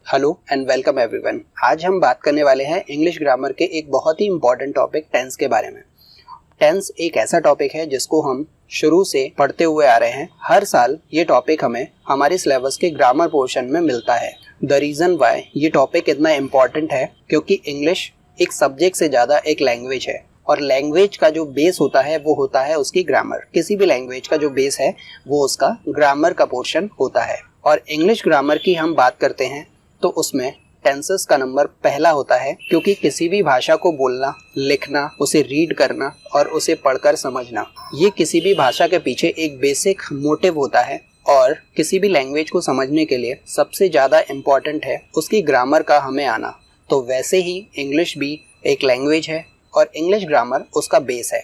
Hello and welcome everyone. आज हम बात करने वाले हैं इंग्लिश ग्रामर के एक बहुत ही इंपॉर्टेंट टॉपिक टेंस के बारे में। टेंस एक ऐसा टॉपिक है जिसको हम शुरू से पढ़ते हुए आ रहे हैं। हर साल ये टॉपिक हमें हमारे सिलेबस के ग्रामर पोर्शन में मिलता है। द रीज़न वाई ये टॉपिक इतना इम्पॉर्टेंट है क्योंकि इंग्लिश एक सब्जेक्ट से ज़्यादा एक लैंग्वेज है और लैंग्वेज का जो बेस होता है वो होता है उसकी ग्रामर। किसी भी लैंग्वेज का जो बेस है वो उसका ग्रामर का पोर्शन होता है। और इंग्लिश ग्रामर की हम बात करते हैं तो उसमें टेंसेस का नंबर पहला होता है, क्योंकि किसी भी भाषा को बोलना, लिखना, उसे रीड करना और उसे पढ़कर समझना, ये किसी भी भाषा के पीछे एक बेसिक मोटिव होता है। और किसी भी लैंग्वेज को समझने के लिए सबसे ज़्यादा इम्पॉर्टेंट है उसकी ग्रामर का हमें आना। तो वैसे ही इंग्लिश भी एक लैंग्वेज है और इंग्लिश ग्रामर उसका बेस है।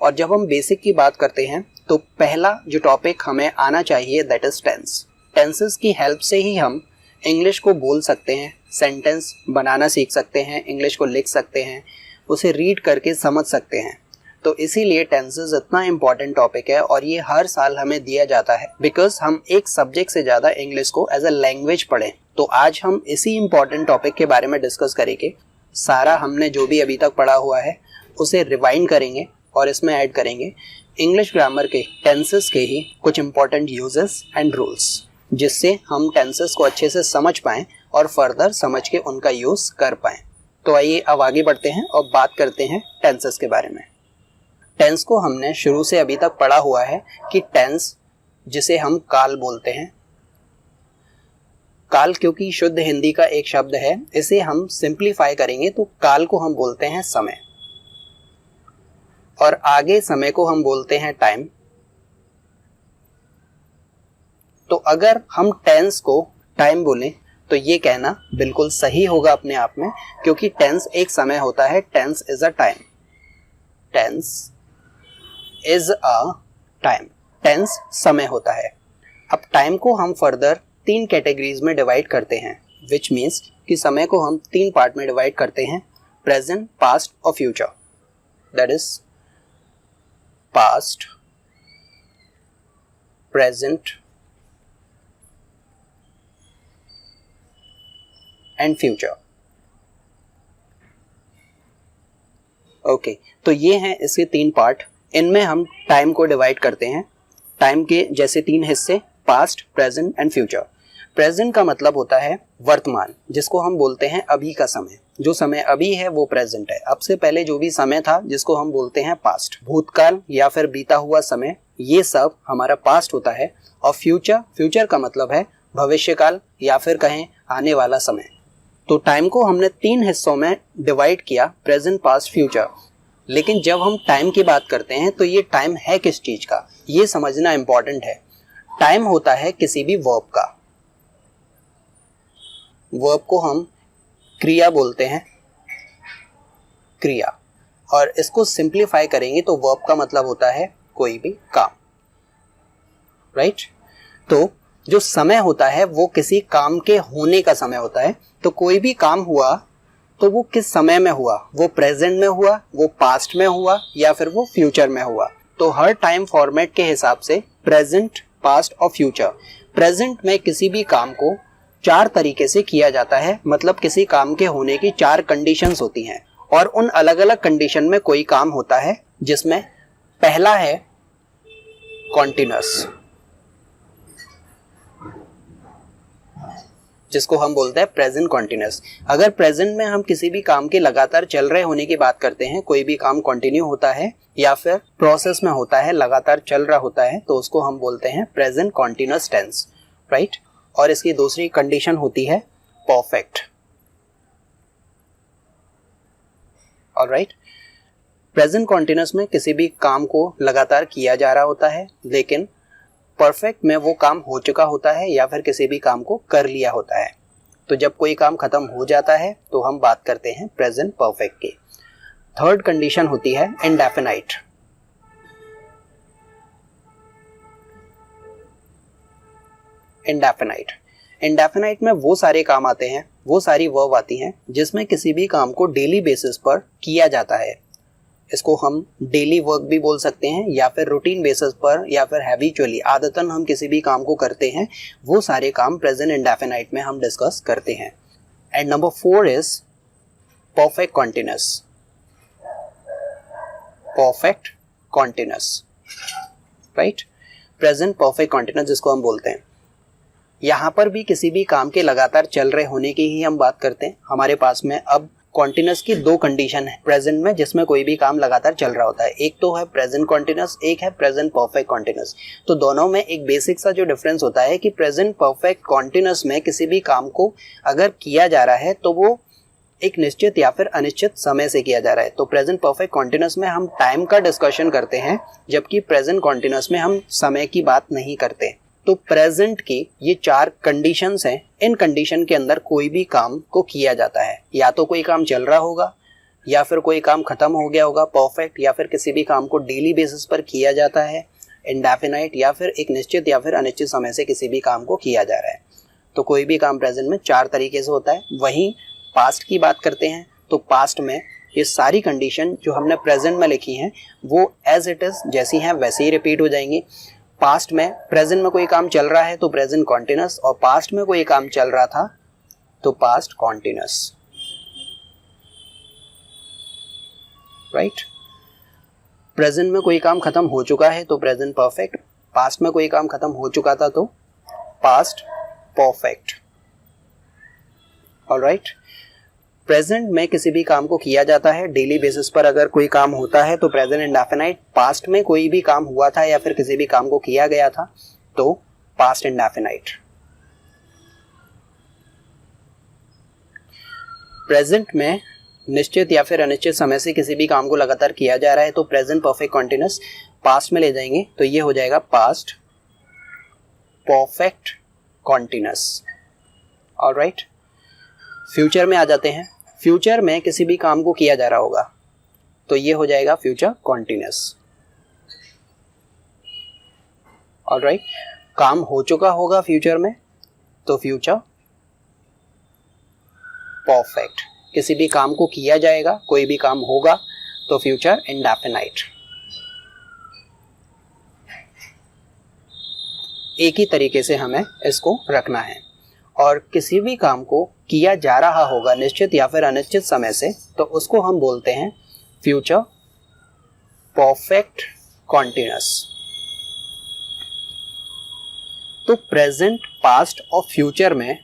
और जब हम बेसिक की बात करते हैं तो पहला जो टॉपिक हमें आना चाहिए दैट इज टेंस। टेंसेस की हेल्प से ही हम इंग्लिश को बोल सकते हैं, सेंटेंस बनाना सीख सकते हैं, इंग्लिश को लिख सकते हैं, उसे रीड करके समझ सकते हैं। तो इसीलिए टेंसेस इतना इम्पॉर्टेंट टॉपिक है और ये हर साल हमें दिया जाता है बिकॉज हम एक सब्जेक्ट से ज़्यादा इंग्लिश को एज अ लैंग्वेज पढ़ें। तो आज हम इसी इम्पॉर्टेंट टॉपिक के बारे में डिस्कस करेंगे। सारा हमने जो भी अभी तक पढ़ा हुआ है उसे रिवाइंड करेंगे और इसमें ऐड करेंगे इंग्लिश ग्रामर के टेंसेस के ही कुछ इंपॉर्टेंट यूजेस एंड रूल्स, जिससे हम टेंसेस को अच्छे से समझ पाएं और फर्दर समझ के उनका यूज़ कर पाएं। तो आइए अब आगे बढ़ते हैं और बात करते हैं टेंसेस के बारे में। टेंस को हमने शुरू से अभी तक पढ़ा हुआ है कि टेंस जिसे हम काल बोलते हैं, काल क्योंकि शुद्ध हिंदी का एक शब्द है, इसे हम सिंप्लीफाई करेंगे तो काल को हम बोलते हैं समय और आगे समय को हम बोलते हैं टाइम। तो अगर हम टेंस को टाइम बोलें तो ये कहना बिल्कुल सही होगा अपने आप में, क्योंकि टेंस एक समय होता है। Tense is a time. Tense is a time. Tense समय होता है। अब टाइम को हम फर्दर 3 कैटेगरीज में डिवाइड करते हैं, विच मीन्स कि समय को हम 3 पार्ट में डिवाइड करते हैं, प्रेजेंट, पास्ट और future. That is past, present and future. Okay, तो ये हैं इसके 3 पार्ट। इनमें हम टाइम को डिवाइड करते हैं। टाइम के जैसे 3 हिस्से, past, present and future. Present का मतलब होता है वर्तमान, जिसको हम बोलते हैं अभी का समय। जो समय अभी है वो प्रेजेंट है। अब से पहले जो भी समय था जिसको हम बोलते हैं पास्ट। भूतकाल या फिर बीता हुआ समय, ये सब हमारा पास्ट होता है। और फ्यूचर का मतलब है भविष्यकाल या फिर कहें आने वाला समय। तो टाइम को हमने 3 हिस्सों में डिवाइड किया, प्रेजेंट, पास्ट, फ्यूचर। लेकिन जब हम टाइम की बात करते हैं तो ये टाइम है किस चीज का, ये समझना इंपॉर्टेंट है। टाइम होता है किसी भी वर्ब का। वर्ब को हम क्रिया बोलते हैं, क्रिया। और इसको सिंप्लीफाई करेंगे तो वर्ब का मतलब होता है कोई भी काम, राइट। तो जो समय होता है वो किसी काम के होने का समय होता है। तो कोई भी काम हुआ तो वो किस समय में हुआ, वो प्रेजेंट में हुआ, वो पास्ट में हुआ या फिर वो फ्यूचर में हुआ। तो हर टाइम फॉर्मेट के हिसाब से प्रेजेंट, पास्ट और फ्यूचर। प्रेजेंट में किसी भी काम को 4 तरीके से किया जाता है, मतलब किसी काम के होने की 4 कंडीशंस होती हैं और उन अलग अलग कंडीशन में कोई काम होता है, जिसमें पहला है कॉन्टिन्यूअस, जिसको हम बोलते हैं प्रेजेंट कॉन्टिन्यूअस। अगर प्रेजेंट में हम किसी भी काम के लगातार चल रहे होने की बात करते हैं, कोई भी काम कंटिन्यू होता है या फिर प्रोसेस में होता है, लगातार चल रहा होता है, तो उसको हम बोलते हैं प्रेजेंट कॉन्टिन्यूअस टेंस, राइट। और इसकी दूसरी कंडीशन होती है परफेक्ट, ऑलराइट। प्रेजेंट कॉन्टिन्यूअस में किसी भी काम को लगातार किया जा रहा होता है, लेकिन परफेक्ट में वो काम हो चुका होता है या फिर किसी भी काम को कर लिया होता है। तो जब कोई काम खत्म हो जाता है तो हम बात करते हैं प्रेजेंट परफेक्ट की। थर्ड कंडीशन होती है इंडेफिनाइट। इंडेफिनाइट में वो सारे काम आते हैं, वो सारी वर्ब आती हैं जिसमें किसी भी काम को डेली बेसिस पर किया जाता है। इसको हम डेली वर्क भी बोल सकते हैं, या फिर रूटीन बेसिस पर, या फिर हैबिचुअली आदतन हम किसी भी काम को करते हैं, वो सारे काम प्रेजेंट इंडेफिनाइट में हम डिस्कस करते हैं। And number 4 is perfect continuous. Perfect continuous, right, present perfect continuous जिसको हम बोलते हैं। यहाँ पर भी किसी भी काम के लगातार चल रहे होने की ही हम बात करते हैं। हमारे पास में अब कॉन्टिन्यूअस की 2 कंडीशन है प्रेजेंट में, जिसमें कोई भी काम लगातार चल रहा होता है। एक तो है प्रेजेंट कॉन्टिन्यूअस, एक है प्रेजेंट परफेक्ट कॉन्टिन्यूअस। तो दोनों में एक बेसिक सा जो डिफरेंस होता है कि प्रेजेंट परफेक्ट कॉन्टिन्यूअस में किसी भी काम को अगर किया जा रहा है तो वो एक निश्चित या फिर अनिश्चित समय से किया जा रहा है। तो प्रेजेंट परफेक्ट कॉन्टिन्यूअस में हम टाइम का डिस्कशन करते हैं, जबकि प्रेजेंट कॉन्टिन्यूअस में हम समय की बात नहीं करते। तो प्रेजेंट की ये 4 कंडीशंस हैं। इन कंडीशन के अंदर कोई भी काम को किया जाता है, या तो कोई काम चल रहा होगा, या फिर कोई काम खत्म हो गया होगा परफेक्ट, या फिर किसी भी काम को डेली बेसिस पर किया जाता है इंडेफिनाइट, या फिर एक निश्चित या फिर अनिश्चित समय से किसी भी काम को किया जा रहा है। तो कोई भी काम प्रेजेंट में 4 तरीके से होता है। वहीं पास्ट की बात करते हैं तो पास्ट में ये सारी कंडीशन जो हमने प्रेजेंट में लिखी हैं वो एज इट इज जैसी हैं वैसे ही रिपीट हो जाएंगी। पास्ट में, प्रेजेंट में कोई काम चल रहा है तो प्रेजेंट कॉन्टिन्यूअस, और पास्ट में कोई काम चल रहा था तो पास्ट कॉन्टिन्यूअस, राइट। प्रेजेंट में कोई काम खत्म हो चुका है तो प्रेजेंट परफेक्ट, पास्ट में कोई काम खत्म हो चुका था तो पास्ट परफेक्ट, ऑलराइट। प्रेजेंट में किसी भी काम को किया जाता है डेली बेसिस पर, अगर कोई काम होता है तो प्रेजेंट इंडेफिनाइट। पास्ट में कोई भी काम हुआ था या फिर किसी भी काम को किया गया था तो पास्ट इंडेफिनाइट। प्रेजेंट में निश्चित या फिर अनिश्चित समय से किसी भी काम को लगातार किया जा रहा है तो प्रेजेंट परफेक्ट कॉन्टिन्यूअस। पास्ट में ले जाएंगे तो ये हो जाएगा past perfect continuous, alright. Future में आ जाते हैं। फ्यूचर में किसी भी काम को किया जा रहा होगा तो ये हो जाएगा फ्यूचर कॉन्टिन्यूअस, ऑलराइट। काम हो चुका होगा फ्यूचर में तो फ्यूचर परफेक्ट। किसी भी काम को किया जाएगा, कोई भी काम होगा तो फ्यूचर इंडेफिनाइट। एक ही तरीके से हमें इसको रखना है। और किसी भी काम को किया जा रहा होगा निश्चित या फिर अनिश्चित समय से तो उसको हम बोलते हैं फ्यूचर परफेक्ट कॉन्टिन्यूअस। तो प्रेजेंट, पास्ट और फ्यूचर में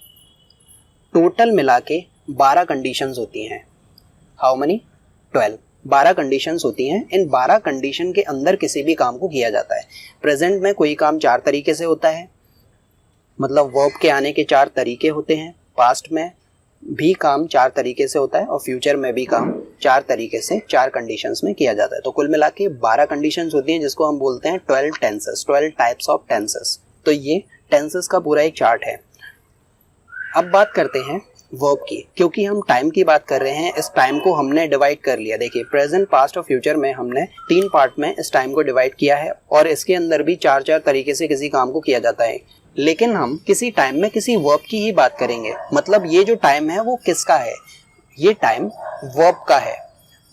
टोटल मिला के 12 कंडीशंस होती हैं। How many? 12। 12 कंडीशंस होती हैं। इन 12 कंडीशन के अंदर किसी भी काम को किया जाता है। प्रेजेंट में कोई काम 4 तरीके से होता है, मतलब वर्ब के आने के 4 तरीके होते हैं। पास्ट में भी काम 4 तरीके से होता है और फ्यूचर में भी काम 4 तरीके से 4 कंडीशंस में किया जाता है। तो कुल मिला के 12 कंडीशंस होती हैं जिसको हम बोलते हैं 12 टेंसेस, 12 टाइप्स ऑफ टेंसेस। तो ये टेंसेस का पूरा एक चार्ट है। अब बात करते हैं वर्ब की, क्योंकि हम टाइम की बात कर रहे हैं। इस टाइम को हमने डिवाइड कर लिया। देखिए प्रेजेंट, पास्ट और फ्यूचर में हमने 3 पार्ट में इस टाइम को डिवाइड किया है और इसके अंदर भी 4-4 तरीके से किसी काम को किया जाता है। लेकिन हम किसी टाइम में किसी वर्ब की ही बात करेंगे। मतलब ये जो टाइम है वो किसका है? ये टाइम वर्ब का है।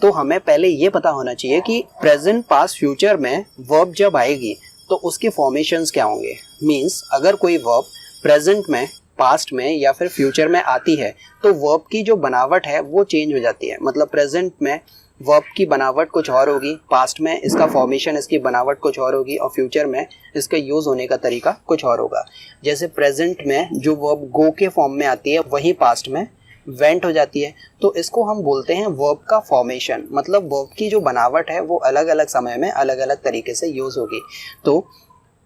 तो हमें पहले ये पता होना चाहिए कि प्रेजेंट, पास्ट, फ्यूचर में वर्ब जब आएगी तो उसके फॉर्मेशंस क्या होंगे। मींस अगर कोई वर्ब प्रेजेंट में, पास्ट में या फिर फ्यूचर में आती है तो वर्ब की जो बनावट है वो चेंज हो जाती है। मतलब प्रेजेंट में वर्ब की बनावट कुछ और होगी, पास्ट में इसका फॉर्मेशन, इसकी बनावट कुछ और होगी और फ्यूचर में इसका यूज़ होने का तरीका कुछ और होगा। जैसे प्रेजेंट में जो वर्ब गो के फॉर्म में आती है वही पास्ट में वेंट हो जाती है। तो इसको हम बोलते हैं वर्ब का फॉर्मेशन। मतलब वर्ब की जो बनावट है वो अलग अलग समय में अलग अलग तरीके से यूज़ होगी। तो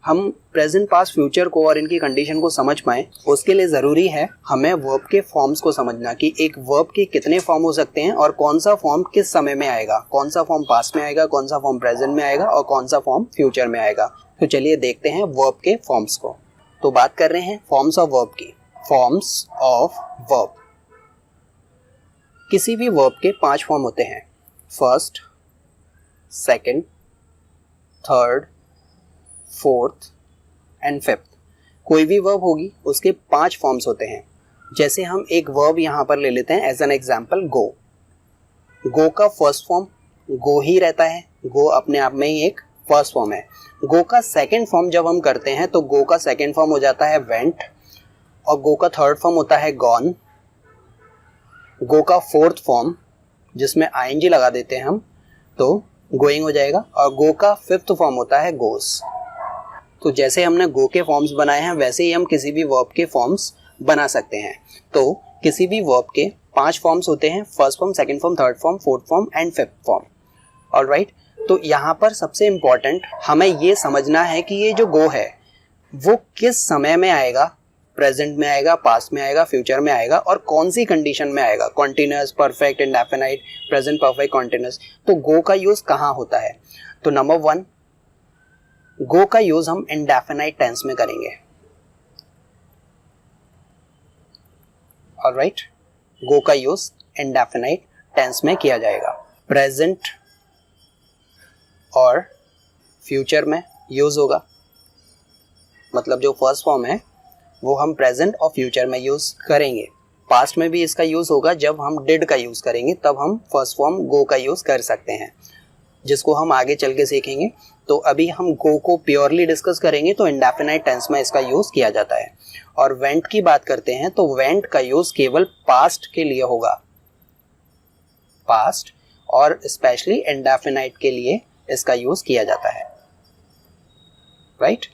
हम प्रेजेंट, पास्ट, फ्यूचर को और इनकी कंडीशन को समझ पाएँ उसके लिए ज़रूरी है हमें वर्ब के फॉर्म्स को समझना कि एक वर्ब के कितने फॉर्म हो सकते हैं और कौन सा फॉर्म किस समय में आएगा, कौन सा फॉर्म पास्ट में आएगा, कौन सा फॉर्म प्रेजेंट में आएगा और कौन सा फॉर्म फ्यूचर में आएगा। तो चलिए देखते हैं वर्ब के फॉर्म्स को। तो बात कर रहे हैं फॉर्म्स ऑफ वर्ब की। फॉर्म्स ऑफ वर्ब, किसी भी वर्ब के 5 फॉर्म होते हैं। First, second, third, fourth and fifth. कोई भी वर्ब होगी उसके 5 फॉर्म्स होते हैं। जैसे हम एक वर्ब यहाँ पर ले लेते हैं एज एन एग्जाम्पल, गो। गो का फर्स्ट फॉर्म गो ही रहता है, गो अपने आप में ही एक फर्स्ट फॉर्म है। गो का सेकंड फॉर्म जब हम करते हैं तो गो का सेकंड फॉर्म हो जाता है वेंट, और गो का थर्ड फॉर्म होता है गॉन। गो का फोर्थ फॉर्म जिसमें आईएनजी लगा देते हैं हम तो गोइंग हो जाएगा, और गो का फिफ्थ फॉर्म होता है गोस। तो जैसे हमने गो के फॉर्म्स बनाए हैं वैसे ही हम किसी भी वर्ब के फॉर्म्स बना सकते हैं। तो किसी भी वर्ब के 5 फॉर्म्स होते हैं, first form, second form, third form, fourth form and fifth form. Alright, तो यहाँ पर सबसे इम्पॉर्टेंट हमें ये समझना है कि ये जो गो है वो किस समय में आएगा, प्रेजेंट में आएगा, पास्ट में आएगा, फ्यूचर में आएगा, और कौन सी कंडीशन में आएगा, continuous, perfect, indefinite, present perfect, continuous. तो गो का यूज कहाँ होता है? तो नंबर 1, गो का यूज हम इंडेफिनाइट टेंस में करेंगे। ऑलराइट, गो का यूज इंडेफिनाइट टेंस में किया जाएगा। प्रेजेंट और फ्यूचर में यूज होगा, मतलब जो फर्स्ट फॉर्म है वो हम प्रेजेंट और फ्यूचर में यूज करेंगे। पास्ट में भी इसका यूज होगा, जब हम डिड का यूज करेंगे तब हम फर्स्ट फॉर्म गो का यूज कर सकते हैं, जिसको हम आगे चल के सीखेंगे। तो अभी हम गो को प्योरली डिस्कस करेंगे तो इंडेफिनाइट टेंस में इसका यूज किया जाता है। और वेंट की बात करते हैं तो वेंट का यूज केवल पास्ट के लिए होगा, पास्ट, और स्पेशली इंडेफिनाइट के लिए इसका यूज किया जाता है। राइट,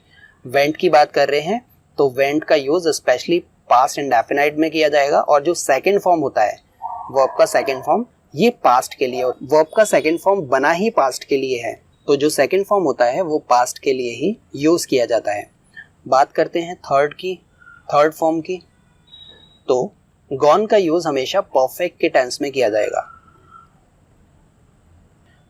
वेंट की बात कर रहे हैं तो वेंट का यूज स्पेशली पास्ट इंडेफिनाइट में किया जाएगा, और जो सेकंड फॉर्म होता है वर्ब का सेकंड फॉर्म, ये पास्ट के लिए, वर्ब का सेकंड फॉर्म बना ही पास्ट के लिए है, तो जो सेकंड फॉर्म होता है वो पास्ट के लिए ही यूज किया जाता है। बात करते हैं थर्ड फॉर्म की, तो गॉन का यूज हमेशा परफेक्ट के टेंस में किया जाएगा।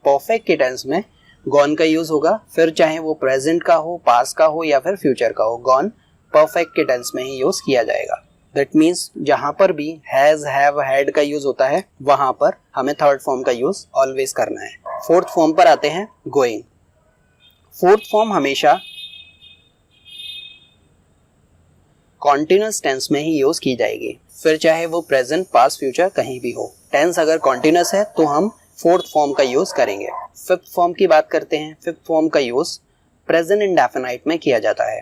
परफेक्ट के टेंस में गॉन का यूज होगा, फिर चाहे वो प्रेजेंट का हो, पास्ट का हो या फिर फ्यूचर का हो, गॉन परफेक्ट के टेंस में ही यूज किया जाएगा। दैट मीन्स जहां पर भी हैज, हैव, हैड का यूज होता है वहां पर हमें थर्ड फॉर्म का यूज ऑलवेज करना है। फोर्थ फॉर्म पर आते हैं, गोइंग। फोर्थ फॉर्म हमेशा कॉन्टिन्यूअस टेंस में ही यूज की जाएगी, फिर चाहे वो प्रेजेंट, पास्ट, फ्यूचर कहीं भी हो। टेंस अगर कॉन्टिन्यूअस है तो हम फोर्थ फॉर्म का यूज करेंगे। फिफ्थ फॉर्म की बात करते हैं। फिफ्थ फॉर्म का यूज प्रेजेंट इंडेफिनाइट में किया जाता है,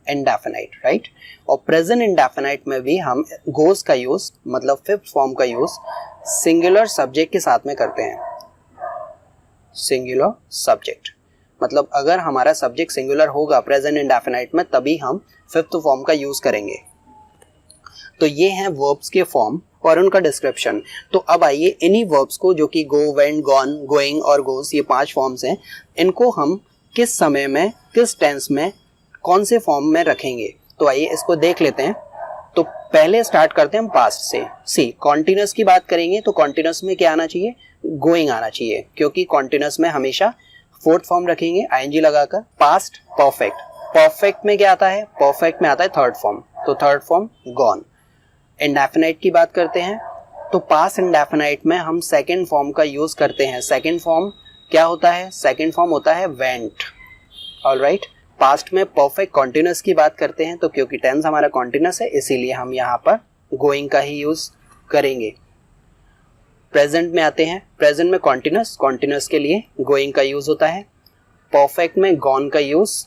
इंडेफिनाइट, राइट। और प्रेजेंट इंडेफिनाइट में भी हम गोस का यूज, मतलब फिफ्थ फॉर्म का यूज सिंगुलर सब्जेक्ट के साथ में करते हैं। सिंगुलर सब्जेक्ट मतलब अगर हमारा सब्जेक्ट सिंगुलर होगा प्रेजेंट इंडेफिनाइट में तभी हम फिफ्थ फॉर्म का यूज करेंगे। तो ये हैं वर्ब्स के फॉर्म और उनका डिस्क्रिप्शन। तो अब आइए इन्हीं वर्ब्स को, जो कि गो, वेंट, गॉन, गोइंग और गोस, ये 5 फॉर्म्स हैं, इनको हम किस समय में, किस टेंस में, कौन से फॉर्म में रखेंगे। तो आइए इसको देख लेते हैं। तो पहले स्टार्ट करते हैं हम पास्ट से। सी, कॉन्टिन्यूअस की बात करेंगे तो कॉन्टिन्यूअस में क्या आना चाहिए? गोइंग आना चाहिए, क्योंकि कॉन्टिन्यूअस में हमेशा फोर्थ फॉर्म रखेंगे आईएनजी लगाकर। Past, perfect. परफेक्ट में क्या आता है? परफेक्ट में आता है थर्ड फॉर्म, तो थर्ड फॉर्म गॉन। इंडेफिनाइट की बात करते हैं तो पास्ट इंडेफिनाइट में हम सेकंड फॉर्म का यूज करते हैं। सेकंड फॉर्म क्या होता है? सेकंड फॉर्म होता है वेंट। ऑलराइट, पास्ट में परफेक्ट कॉन्टिन्यूअस की बात करते हैं तो क्योंकि टेंस हमारा कॉन्टिन्यूअस है इसीलिए हम यहाँ पर गोइंग का ही यूज करेंगे। प्रेजेंट में आते हैं। प्रेजेंट में कॉन्टिन्यूअस, कॉन्टिन्यूअस के लिए गोइंग का यूज होता है। परफेक्ट में गॉन का यूज।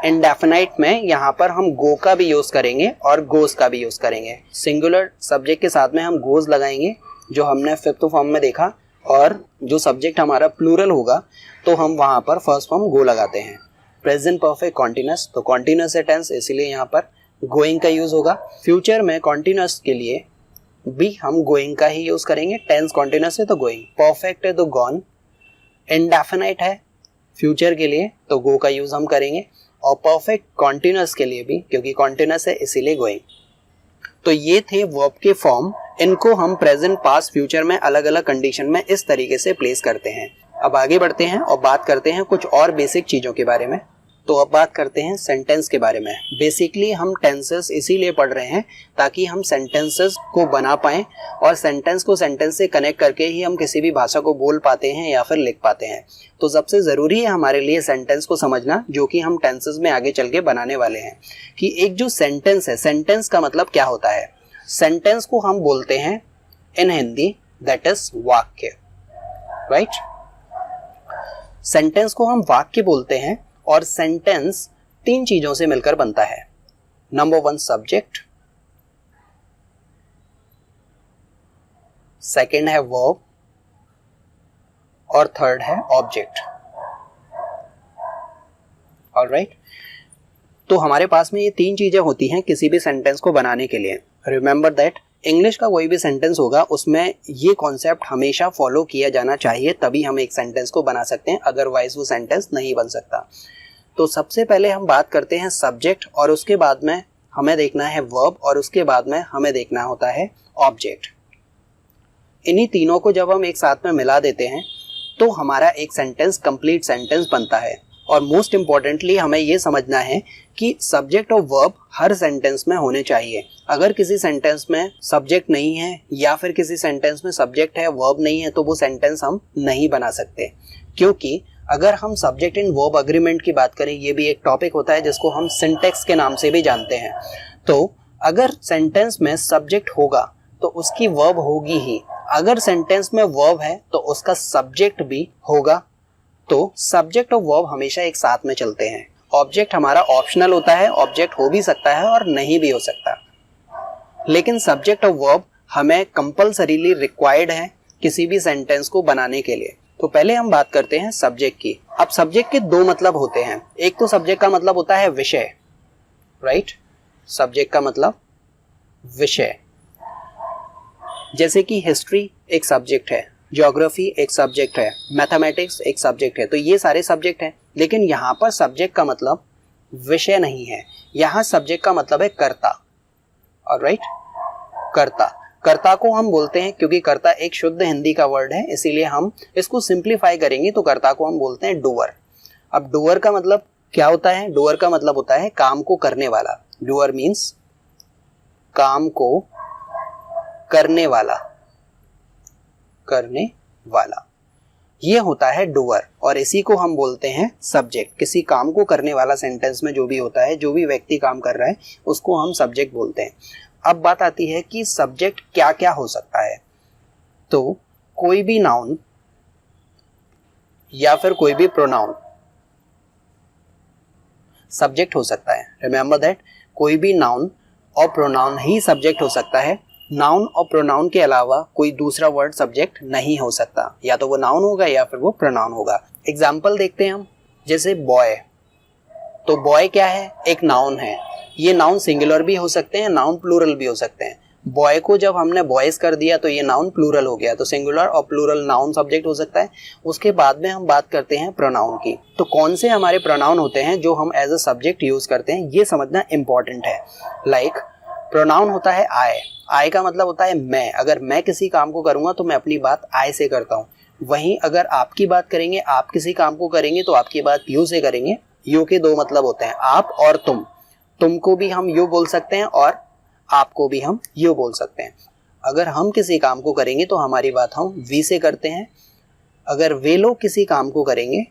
इंडेफिनाइट में यहाँ पर हम गो का भी यूज करेंगे और गोस का भी यूज करेंगे। सिंगुलर सब्जेक्ट के साथ में हम गोस लगाएंगे जो हमने फिफ्थ फॉर्म में देखा, और जो सब्जेक्ट हमारा प्लूरल होगा तो हम वहाँ पर फर्स्ट फॉर्म गो लगाते हैं। प्रेजेंट परफेक्ट कॉन्टिन्यूअस, तो कॉन्टिन्यूअस है टेंस इसलिए यहाँ पर गोइंग का यूज होगा। फ्यूचर में कॉन्टिन्यूअस के लिए भी हम गोइंग का ही यूज करेंगे। टेंस कॉन्टिन्यूअस है तो गोइंग, परफेक्ट है तो गॉन, इंडेफिनाइट है फ्यूचर के लिए तो गो का यूज हम करेंगे, और परफेक्ट कॉन्टिन्यूअस के लिए भी क्योंकि कॉन्टिन्यूअस है इसीलिए गोइंग। तो ये थे वर्ब के फॉर्म। इनको हम प्रेजेंट, पास्ट, फ्यूचर में अलग अलग कंडीशन में इस तरीके से प्लेस करते हैं। अब आगे बढ़ते हैं और बात करते हैं कुछ और बेसिक चीज़ों के बारे में। तो अब बात करते हैं सेंटेंस के बारे में। बेसिकली हम टेंसेस इसीलिए पढ़ रहे हैं ताकि हम सेंटेंसेस को बना पाएं, और सेंटेंस को सेंटेंस से कनेक्ट करके ही हम किसी भी भाषा को बोल पाते हैं या फिर लिख पाते हैं। तो सबसे ज़रूरी है हमारे लिए सेंटेंस को समझना, जो कि हम टेंसेस में आगे चल के बनाने वाले हैं। कि एक जो सेंटेंस है, सेंटेंस का मतलब क्या होता है? सेंटेंस को हम बोलते हैं इन हिंदी दैट इज वाक्य, राइट। सेंटेंस को हम वाक्य बोलते हैं और सेंटेंस 3 चीजों से मिलकर बनता है। नंबर 1 सब्जेक्ट, सेकंड है वर्ब और थर्ड है ऑब्जेक्ट। ऑलराइट, तो हमारे पास में ये 3 चीजें होती हैं किसी भी सेंटेंस को बनाने के लिए। रिमेंबर दैट इंग्लिश का कोई भी सेंटेंस होगा उसमें ये कॉन्सेप्ट हमेशा फॉलो किया जाना चाहिए, तभी हम एक सेंटेंस को बना सकते हैं, अदरवाइज वो सेंटेंस नहीं बन सकता। तो सबसे पहले हम बात करते हैं सब्जेक्ट और उसके बाद में हमें देखना है वर्ब और उसके बाद में हमें देखना होता है ऑब्जेक्ट। इन्हीं तीनों को जब हम एक साथ में मिला देते हैं तो हमारा एक सेंटेंस कंप्लीट सेंटेंस बनता है। और मोस्ट इंपॉर्टेंटली हमें ये समझना है कि सब्जेक्ट और वर्ब हर सेंटेंस में होने चाहिए। अगर किसी सेंटेंस में सब्जेक्ट नहीं है या फिर किसी सेंटेंस में सब्जेक्ट है वर्ब नहीं है तो वो सेंटेंस हम नहीं बना सकते, क्योंकि अगर हम सब्जेक्ट इन वर्ब अग्रीमेंट की बात करें, ये भी एक टॉपिक होता है जिसको हम सिंटैक्स के नाम से भी जानते हैं। तो अगर सेंटेंस में सब्जेक्ट होगा तो उसकी वर्ब होगी ही, अगर सेंटेंस में वर्ब है तो उसका सब्जेक्ट भी होगा। तो सब्जेक्ट और वर्ब हमेशा एक साथ में चलते हैं। ऑब्जेक्ट हमारा ऑप्शनल होता है, ऑब्जेक्ट हो भी सकता है और नहीं भी हो सकता, लेकिन सब्जेक्ट और वर्ब हमें कंपल्सरीली रिक्वायर्ड है किसी भी सेंटेंस को बनाने के लिए। तो पहले हम बात करते हैं सब्जेक्ट की। अब सब्जेक्ट के 2 मतलब होते हैं। एक तो सब्जेक्ट का मतलब होता है विषय, राइट, सब्जेक्ट का मतलब विषय, जैसे कि हिस्ट्री एक सब्जेक्ट है, ज्योग्राफी एक सब्जेक्ट है, मैथमेटिक्स एक सब्जेक्ट है, तो ये सारे सब्जेक्ट हैं। लेकिन यहाँ पर सब्जेक्ट का मतलब विषय नहीं है, यहाँ सब्जेक्ट का मतलब है कर्ता। ऑलराइट, कर्ता, कर्ता को हम बोलते हैं, क्योंकि कर्ता एक शुद्ध हिंदी का वर्ड है इसीलिए हम इसको सिंप्लीफाई करेंगे तो कर्ता को हम बोलते हैं डूअर। अब डूअर का मतलब क्या होता है? डूअर का मतलब होता है काम को करने वाला। डूअर मीन्स काम को करने वाला, करने वाला, ये होता है डूअर और इसी को हम बोलते हैं सब्जेक्ट। किसी काम को करने वाला सेंटेंस में जो भी होता है, जो भी व्यक्ति काम कर रहा है उसको हम सब्जेक्ट बोलते हैं। अब बात आती है कि सब्जेक्ट क्या क्या हो सकता है। तो कोई भी नाउन या फिर कोई भी प्रोनाउन सब्जेक्ट हो सकता है। रिमेंबर दैट, कोई भी नाउन और प्रोनाउन ही सब्जेक्ट हो सकता है। नाउन और प्रोनाउन के अलावा कोई दूसरा वर्ड सब्जेक्ट नहीं हो सकता, या तो वो नाउन होगा या फिर वो प्रोनाउन होगा। एग्जाम्पल देखते हैं हम, जैसे बॉय। तो बॉय क्या है? एक नाउन है। ये नाउन सिंगुलर भी हो सकते हैं, नाउन प्लूरल भी हो सकते हैं। बॉय को जब हमने बॉयज कर दिया तो ये नाउन प्लूरल हो गया, तो सिंगुलर और प्लूरल नाउन सब्जेक्ट हो सकता है। उसके बाद में हम बात करते हैं प्रोनाउन की। तो कौन से हमारे प्रोनाउन होते हैं जो हम एज अ सब्जेक्ट यूज करते हैं, ये समझना इंपॉर्टेंट है। लाइक प्रोनाउन होता है आई। आई का मतलब होता है मैं। अगर मैं किसी काम को करूंगा तो मैं अपनी बात आई से करता हूँ। वहीं अगर आपकी बात करेंगे, आप किसी काम को करेंगे तो आपकी बात यू से करेंगे। यू के 2 मतलब होते हैं, आप और तुम। तुमको भी हम यू बोल सकते हैं और आपको भी हम यू बोल सकते हैं। अगर हम किसी काम को करेंगे तो हमारी बात हम वी से करते हैं। अगर वे लोग किसी काम को करेंगे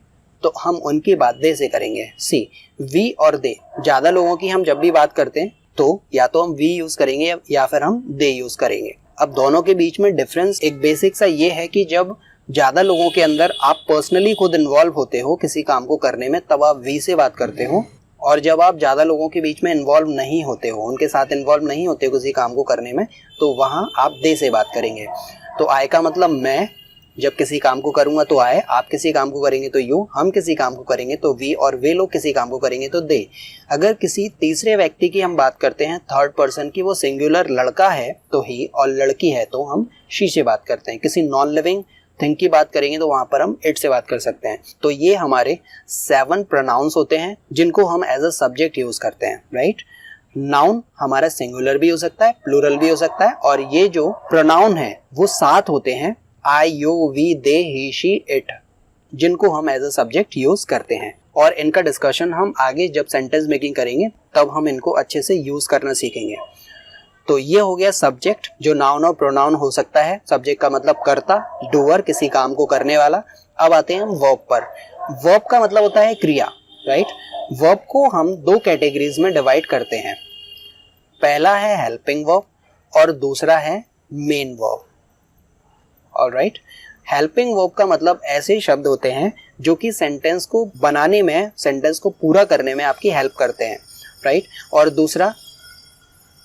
तो हम उनकी बात दे से करेंगे। सी, वी और दे, ज्यादा लोगों की हम जब भी बात करते हैं तो या तो हम वी यूज करेंगे या फिर हम दे यूज करेंगे। अब दोनों के बीच में डिफरेंस एक बेसिक सा ये है कि जब ज्यादा लोगों के अंदर आप पर्सनली खुद इन्वॉल्व होते हो किसी काम को करने में, तब आप वी से बात करते हो। और जब आप ज्यादा लोगों के बीच में इन्वॉल्व नहीं होते हो, उनके साथ इन्वॉल्व नहीं होते हो किसी काम को करने में, तो वहां आप दे से बात करेंगे। तो आई का मतलब मैं जब किसी काम को करूंगा तो आए, आप किसी काम को करेंगे तो यू, हम किसी काम को करेंगे तो वी, और वे लोग किसी काम को करेंगे तो दे। अगर किसी तीसरे व्यक्ति की हम बात करते हैं, थर्ड पर्सन की, वो सिंगुलर लड़का है तो ही और लड़की है तो हम शी से बात करते हैं। किसी नॉन लिविंग थिंग की बात करेंगे तो वहां पर हम इट से बात कर सकते हैं। तो ये हमारे 7 प्रोनाउंस होते हैं जिनको हम एज अ सब्जेक्ट यूज करते हैं, राइट। नाउन हमारा सिंगुलर भी हो सकता है, प्लूरल भी हो सकता है, और ये जो प्रोनाउन है वो 7 होते हैं, I, you, we, they, he, she, it, जिनको हम एज अ सब्जेक्ट यूज करते हैं। और इनका डिस्कशन हम आगे जब सेंटेंस मेकिंग करेंगे तब हम इनको अच्छे से यूज करना सीखेंगे। तो ये हो गया सब्जेक्ट, जो नाउन और प्रोनाउन हो सकता है। सब्जेक्ट का मतलब कर्ता, डूअर, किसी काम को करने वाला। अब आते हैं हम वर्ब पर। वर्ब का मतलब होता है क्रिया, राइट। वर्ब को हम 2 कैटेगरीज में डिवाइड करते हैं। पहला है हेल्पिंग वर्ब और दूसरा है main verb. Alright, helping verb का मतलब ऐसे शब्द होते हैं जो कि सेंटेंस को बनाने में, सेंटेंस को पूरा करने में आपकी हेल्प करते हैं, राइट। और दूसरा,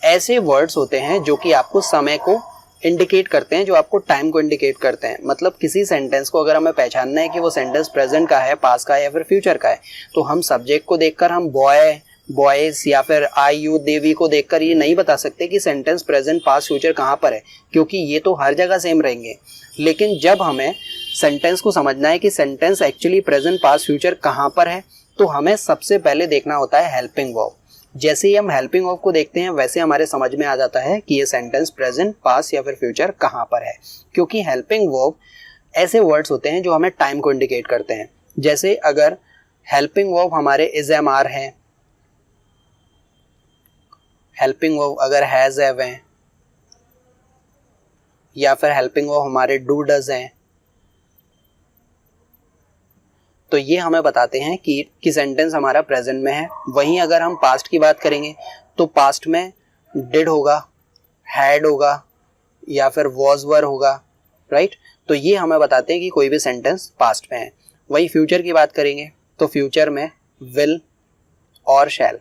ऐसे वर्ड्स होते हैं जो कि आपको समय को इंडिकेट करते हैं, जो आपको टाइम को इंडिकेट करते हैं। मतलब किसी सेंटेंस को अगर हमें पहचानना है कि वो सेंटेंस प्रेजेंट का है, पास्ट का है या फिर फ्यूचर का है, तो हम सब्जेक्ट को देखकर, हम बॉय, बॉयज या फिर आई, यू, देवी को देखकर ये नहीं बता सकते कि सेंटेंस प्रेजेंट, पास्ट, फ्यूचर कहाँ पर है, क्योंकि ये तो हर जगह सेम रहेंगे। लेकिन जब हमें सेंटेंस को समझना है कि sentence actually present, past, future कहाँ पर है, तो हमें सबसे पहले देखना होता है हेल्पिंग वर्ब। जैसे ही हम हेल्पिंग वर्ब को देखते हैं वैसे हमारे समझ में आ जाता है कि ये सेंटेंस प्रेजेंट, पास्ट या फिर फ्यूचर कहाँ पर है, क्योंकि हेल्पिंग वर्ब ऐसे वर्ड्स होते हैं जो हमें टाइम को इंडिकेट करते हैं। जैसे अगर हेल्पिंग वर्ब हमारे इज, एम, आर है, हेल्पिंग वर्ब अगर हैज, हैव हैं, या फिर हेल्पिंग वर्ब हमारे डू, डज हैं, तो ये हमें बताते हैं कि सेंटेंस हमारा प्रेजेंट में है। वहीं अगर हम पास्ट की बात करेंगे तो पास्ट में डिड होगा, हैड होगा या फिर वॉज, वर होगा, राइट। तो ये हमें बताते हैं कि कोई भी सेंटेंस पास्ट में है। वहीं फ्यूचर की बात करेंगे तो फ्यूचर में विल और शैल,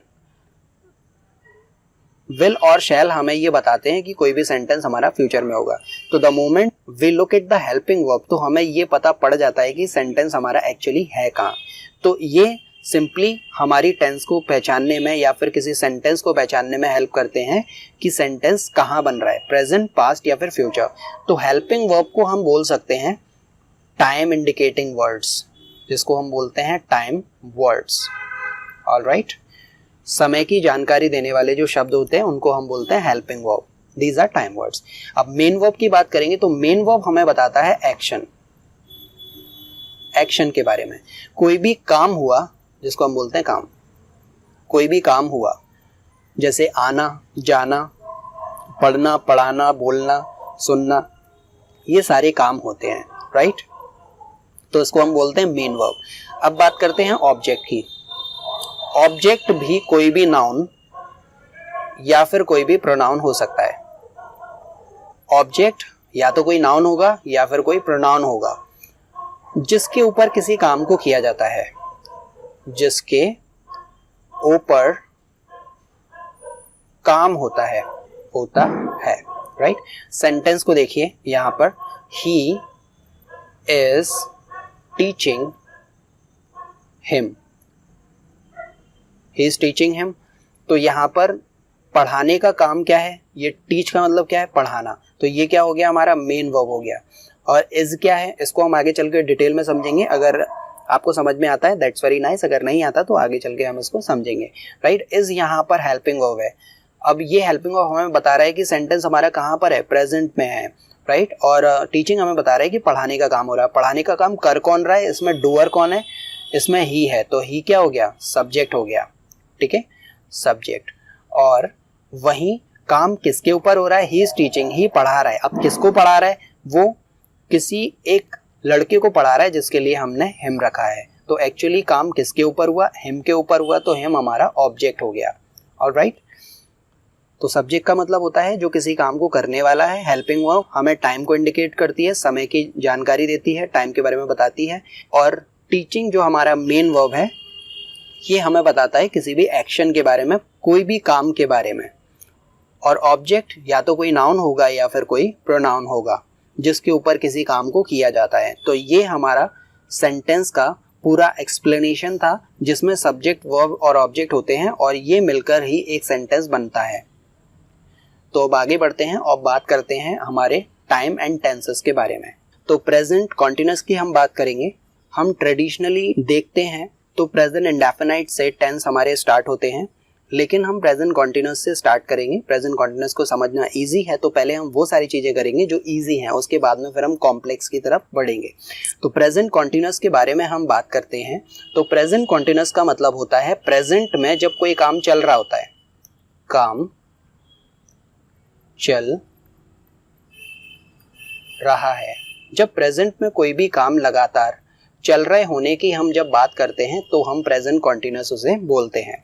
विल और शैल हमें ये बताते हैं कि कोई भी सेंटेंस हमारा फ्यूचर में होगा। तो the moment we look at the helping verb, तो हमें ये पता पड़ जाता है कि सेंटेंस हमारा एक्चुअली है कहाँ। तो ये सिंपली हमारी टेंस को पहचानने में या फिर किसी सेंटेंस को पहचानने में हेल्प करते हैं कि सेंटेंस कहाँ बन रहा है, प्रेजेंट, पास्ट या फिर फ्यूचर। तो हेल्पिंग वर्ब को हम बोल सकते हैं टाइम इंडिकेटिंग वर्ड्स, जिसको हम बोलते हैं टाइम वर्ड्स। ऑलराइट, समय की जानकारी देने वाले जो शब्द होते हैं उनको हम बोलते हैं helping verb. These are time words. अब मेन वर्ब की बात करेंगे तो मेन वर्ब हमें बताता है एक्शन, एक्शन के बारे में। कोई भी काम हुआ जिसको हम बोलते हैं काम, कोई भी काम हुआ जैसे आना, जाना, पढ़ना, पढ़ाना, बोलना, सुनना, ये सारे काम होते हैं, राइट। तो इसको हम बोलते हैं मेन वर्ब। अब बात करते हैं ऑब्जेक्ट की। ऑब्जेक्ट भी कोई भी नाउन या फिर कोई भी प्रोनाउन हो सकता है। ऑब्जेक्ट या तो कोई नाउन होगा या फिर कोई प्रोनाउन होगा जिसके ऊपर किसी काम को किया जाता है, जिसके ऊपर काम होता है, राइट। सेंटेंस को देखिए यहां पर, he is teaching him, he is teaching him. तो यहां पर पढ़ाने का काम क्या है, ये टीच का मतलब क्या है, पढ़ाना। तो ये क्या हो गया, हमारा मेन वर्ब हो गया। और इज क्या है, इसको हम आगे चल के डिटेल में समझेंगे। अगर आपको समझ में आता है दैट्स वेरी नाइस, अगर नहीं आता तो आगे चल के हम इसको समझेंगे, राइट। इज यहाँ पर हेल्पिंग वर्ब है। अब ये हेल्पिंग वर्ब हमें बता रहा है कि सेंटेंस हमारा कहाँ पर है, प्रेजेंट में है, राइट। और टीचिंग हमें बता रहा है कि पढ़ाने का काम हो रहा है। पढ़ाने का काम कर कौन रहा है, इसमें डूअर कौन है, इसमें ही है। तो ही क्या हो गया, सब्जेक्ट हो गया, ठीक है, सब्जेक्ट। और वहीं काम किसके ऊपर हो रहा है, ही इज टीचिंग, ही पढ़ा रहा है। अब किसको पढ़ा रहा है, वो किसी एक लड़के को पढ़ा रहा है जिसके लिए हमने हिम रखा है। तो एक्चुअली काम किसके ऊपर हुआ, हिम के ऊपर हुआ। तो हिम हमारा ऑब्जेक्ट हो गया, ऑलराइट। तो सब्जेक्ट का मतलब होता है जो किसी काम को करने वाला है। हेल्पिंग वर्ब हमें टाइम को इंडिकेट करती है, समय की जानकारी देती है, टाइम के बारे में बताती है। और टीचिंग जो हमारा मेन वर्ब है, ये हमें बताता है किसी भी एक्शन के बारे में, कोई भी काम के बारे में। और ऑब्जेक्ट या तो कोई नाउन होगा या फिर कोई प्रोनाउन होगा जिसके ऊपर किसी काम को किया जाता है। तो ये हमारा सेंटेंस का पूरा एक्सप्लेनेशन था जिसमें सब्जेक्ट, वर्ब और ऑब्जेक्ट होते हैं और ये मिलकर ही एक सेंटेंस बनता है। तो अब आगे बढ़ते हैं और बात करते हैं हमारे टाइम एंड टेंसेस के बारे में। तो प्रेजेंट कॉन्टिन्यूअस की हम बात करेंगे। हम ट्रेडिशनली देखते हैं तो प्रेजेंट इंडेफिनाइट से टेंस हमारे स्टार्ट होते हैं, लेकिन हम प्रेजेंट कॉन्टिन्यूअस से स्टार्ट करेंगे। प्रेजेंट कॉन्टिन्यूअस को समझना इजी है तो पहले हम वो सारी चीजें करेंगे जो इजी हैं, उसके बाद में फिर हम कॉम्प्लेक्स की तरफ बढ़ेंगे। तो प्रेजेंट कॉन्टिन्यूअस के बारे में हम बात करते हैं। तो प्रेजेंट कॉन्टिन्यूअस का मतलब होता है प्रेजेंट में जब कोई काम चल रहा होता है, काम चल रहा है। जब प्रेजेंट में कोई भी काम लगातार चल रहे होने की हम जब बात करते हैं तो हम प्रेजेंट कॉन्टिन्यूअस उसे बोलते हैं।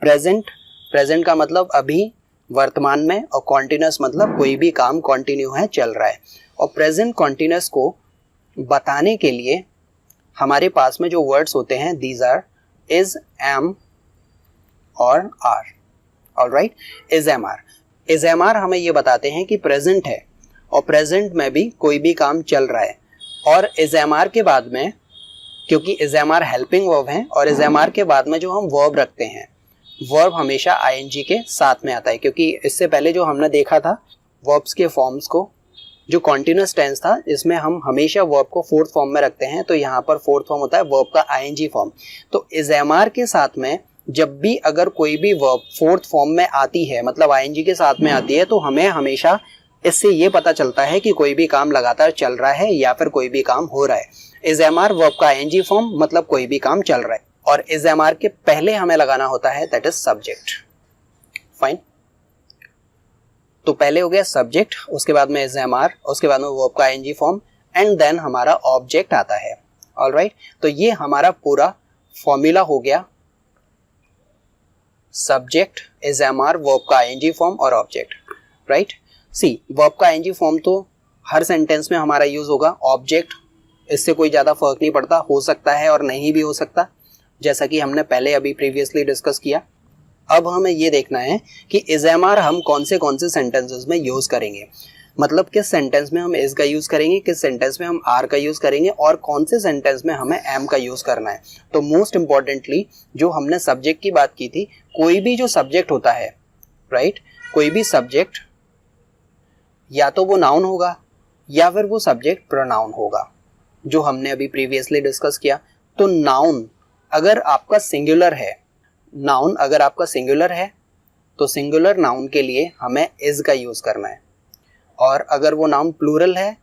प्रेजेंट का मतलब अभी, वर्तमान में, और कॉन्टिन्यूअस मतलब कोई भी काम कंटिन्यू है, चल रहा है। और प्रेजेंट कॉन्टिन्यूअस को बताने के लिए हमारे पास में जो वर्ड्स होते हैं दीज आर इज, एम और are. Alright, is, am, are. Is, am, are हमें ये बताते हैं कि प्रेजेंट है और प्रेजेंट में भी कोई भी काम चल रहा है। और इज, एम, आर के बाद में, क्योंकि is, am, are helping verb है और इज, एम, आर के बाद में जो हम वर्ब रखते हैं, वर्ब हमेशा आईएनजी के साथ में आता है। क्योंकि इससे पहले जो हमने देखा था वर्ब्स के फॉर्म्स को, जो कॉन्टिन्यूअस टेंस था इसमें हम हमेशा वर्ब को फोर्थ फॉर्म में रखते हैं, तो यहाँ पर फोर्थ फॉर्म होता है वर्ब का आईएनजी फॉर्म। तो इज, एम, आर के साथ में जब भी अगर कोई भी वर्ब फोर्थ फॉर्म में आती है, मतलब आईएनजी के साथ में आती है, तो हमें हमेशा इससे ये पता चलता है कि कोई भी काम लगातार चल रहा है या फिर कोई भी काम हो रहा है। इज, एम, आर वर्ब का आईएनजी फॉर्म, मतलब कोई भी काम चल रहा है। और इज, एम, आर के पहले हमें लगाना होता है दैट इज सब्जेक्ट। फाइन, तो पहले हो गया सब्जेक्ट, उसके बाद में इज, एम, आर, उसके बाद में वर्ब का आईएनजी फॉर्म एंड देन हमारा ऑब्जेक्ट आता है। ऑलराइट, तो ये हमारा पूरा फॉर्मूला हो गया, subject, is, am, are, verb का आईएनजी फॉर्म और ऑब्जेक्ट। राइट, सी वर्ब का आईएनजी फॉर्म तो हर सेंटेंस में हमारा यूज होगा। ऑब्जेक्ट, इससे कोई ज्यादा फर्क नहीं पड़ता, हो सकता है और नहीं भी हो सकता, जैसा कि हमने पहले अभी प्रीवियसली डिस्कस किया। अब हमें ये देखना है कि इज, एम, आर हम कौन से सेंटेंसेस में यूज करेंगे, मतलब किस सेंटेंस में हम इज का यूज करेंगे, किस सेंटेंस में हम आर का यूज करेंगे और कौन से सेंटेंस में हमें एम का यूज करना है। तो मोस्ट इंपॉर्टेंटली जो हमने सब्जेक्ट की बात की थी, कोई भी जो सब्जेक्ट होता है, राइट, कोई भी सब्जेक्ट या तो वो नाउन होगा या फिर वो सब्जेक्ट प्रोनाउन होगा, जो हमने अभी प्रीवियसली डिस्कस किया। तो नाउन अगर आपका सिंगुलर है, नाउन अगर आपका सिंगुलर है तो सिंगुलर नाउन के लिए हमें इज का यूज करना है, और अगर वो नाउन प्लूरल है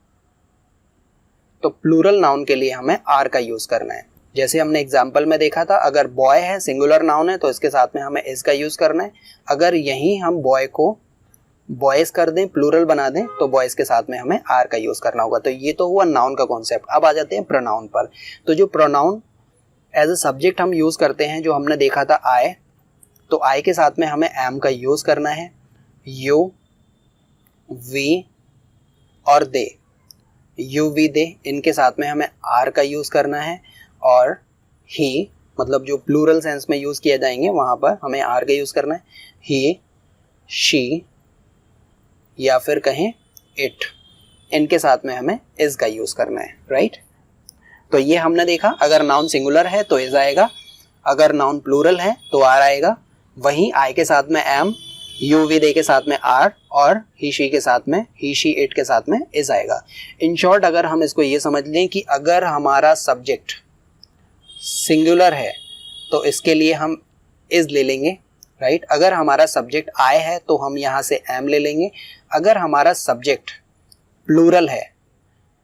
तो प्लूरल नाउन के लिए हमें आर का यूज करना है। जैसे हमने एग्जाम्पल में देखा था, अगर बॉय है, सिंगुलर नाउन है, तो इसके साथ में हमें इज का यूज करना है। अगर यहीं हम बॉय को बॉयज कर दें, प्लूरल बना दें, तो बॉयज के साथ में हमें आर का यूज करना होगा। तो ये तो हुआ नाउन का कॉन्सेप्ट। अब आ जाते हैं प्रोनाउन पर। तो जो प्रोनाउन एज अ सब्जेक्ट हम यूज करते हैं, जो हमने देखा था आई, तो आई के साथ में हमें एम का यूज करना है। यू, वी और दे, यू, वी, दे, इनके साथ में हमें आर का यूज करना है। और ही, मतलब जो प्लूरल सेंस में यूज किए जाएंगे वहां पर हमें आर का यूज करना है। ही, शी या फिर कहें इट, इनके साथ में हमें इज का यूज करना है। राइट, तो ये हमने देखा, अगर नाउन सिंगुलर है तो इज आएगा, अगर नाउन प्लूरल है तो आर आएगा। वहीं आई के साथ में एम, यू, वी, दे के साथ में आर और ही, शी के साथ में, ही, शी, इट के साथ में इज आएगा। इन शॉर्ट अगर हम इसको ये समझ लें कि अगर हमारा सब्जेक्ट सिंगुलर है तो इसके लिए हम इज ले लेंगे। राइट, अगर हमारा सब्जेक्ट आई है तो हम यहाँ से एम ले लेंगे। अगर हमारा सब्जेक्ट प्लूरल है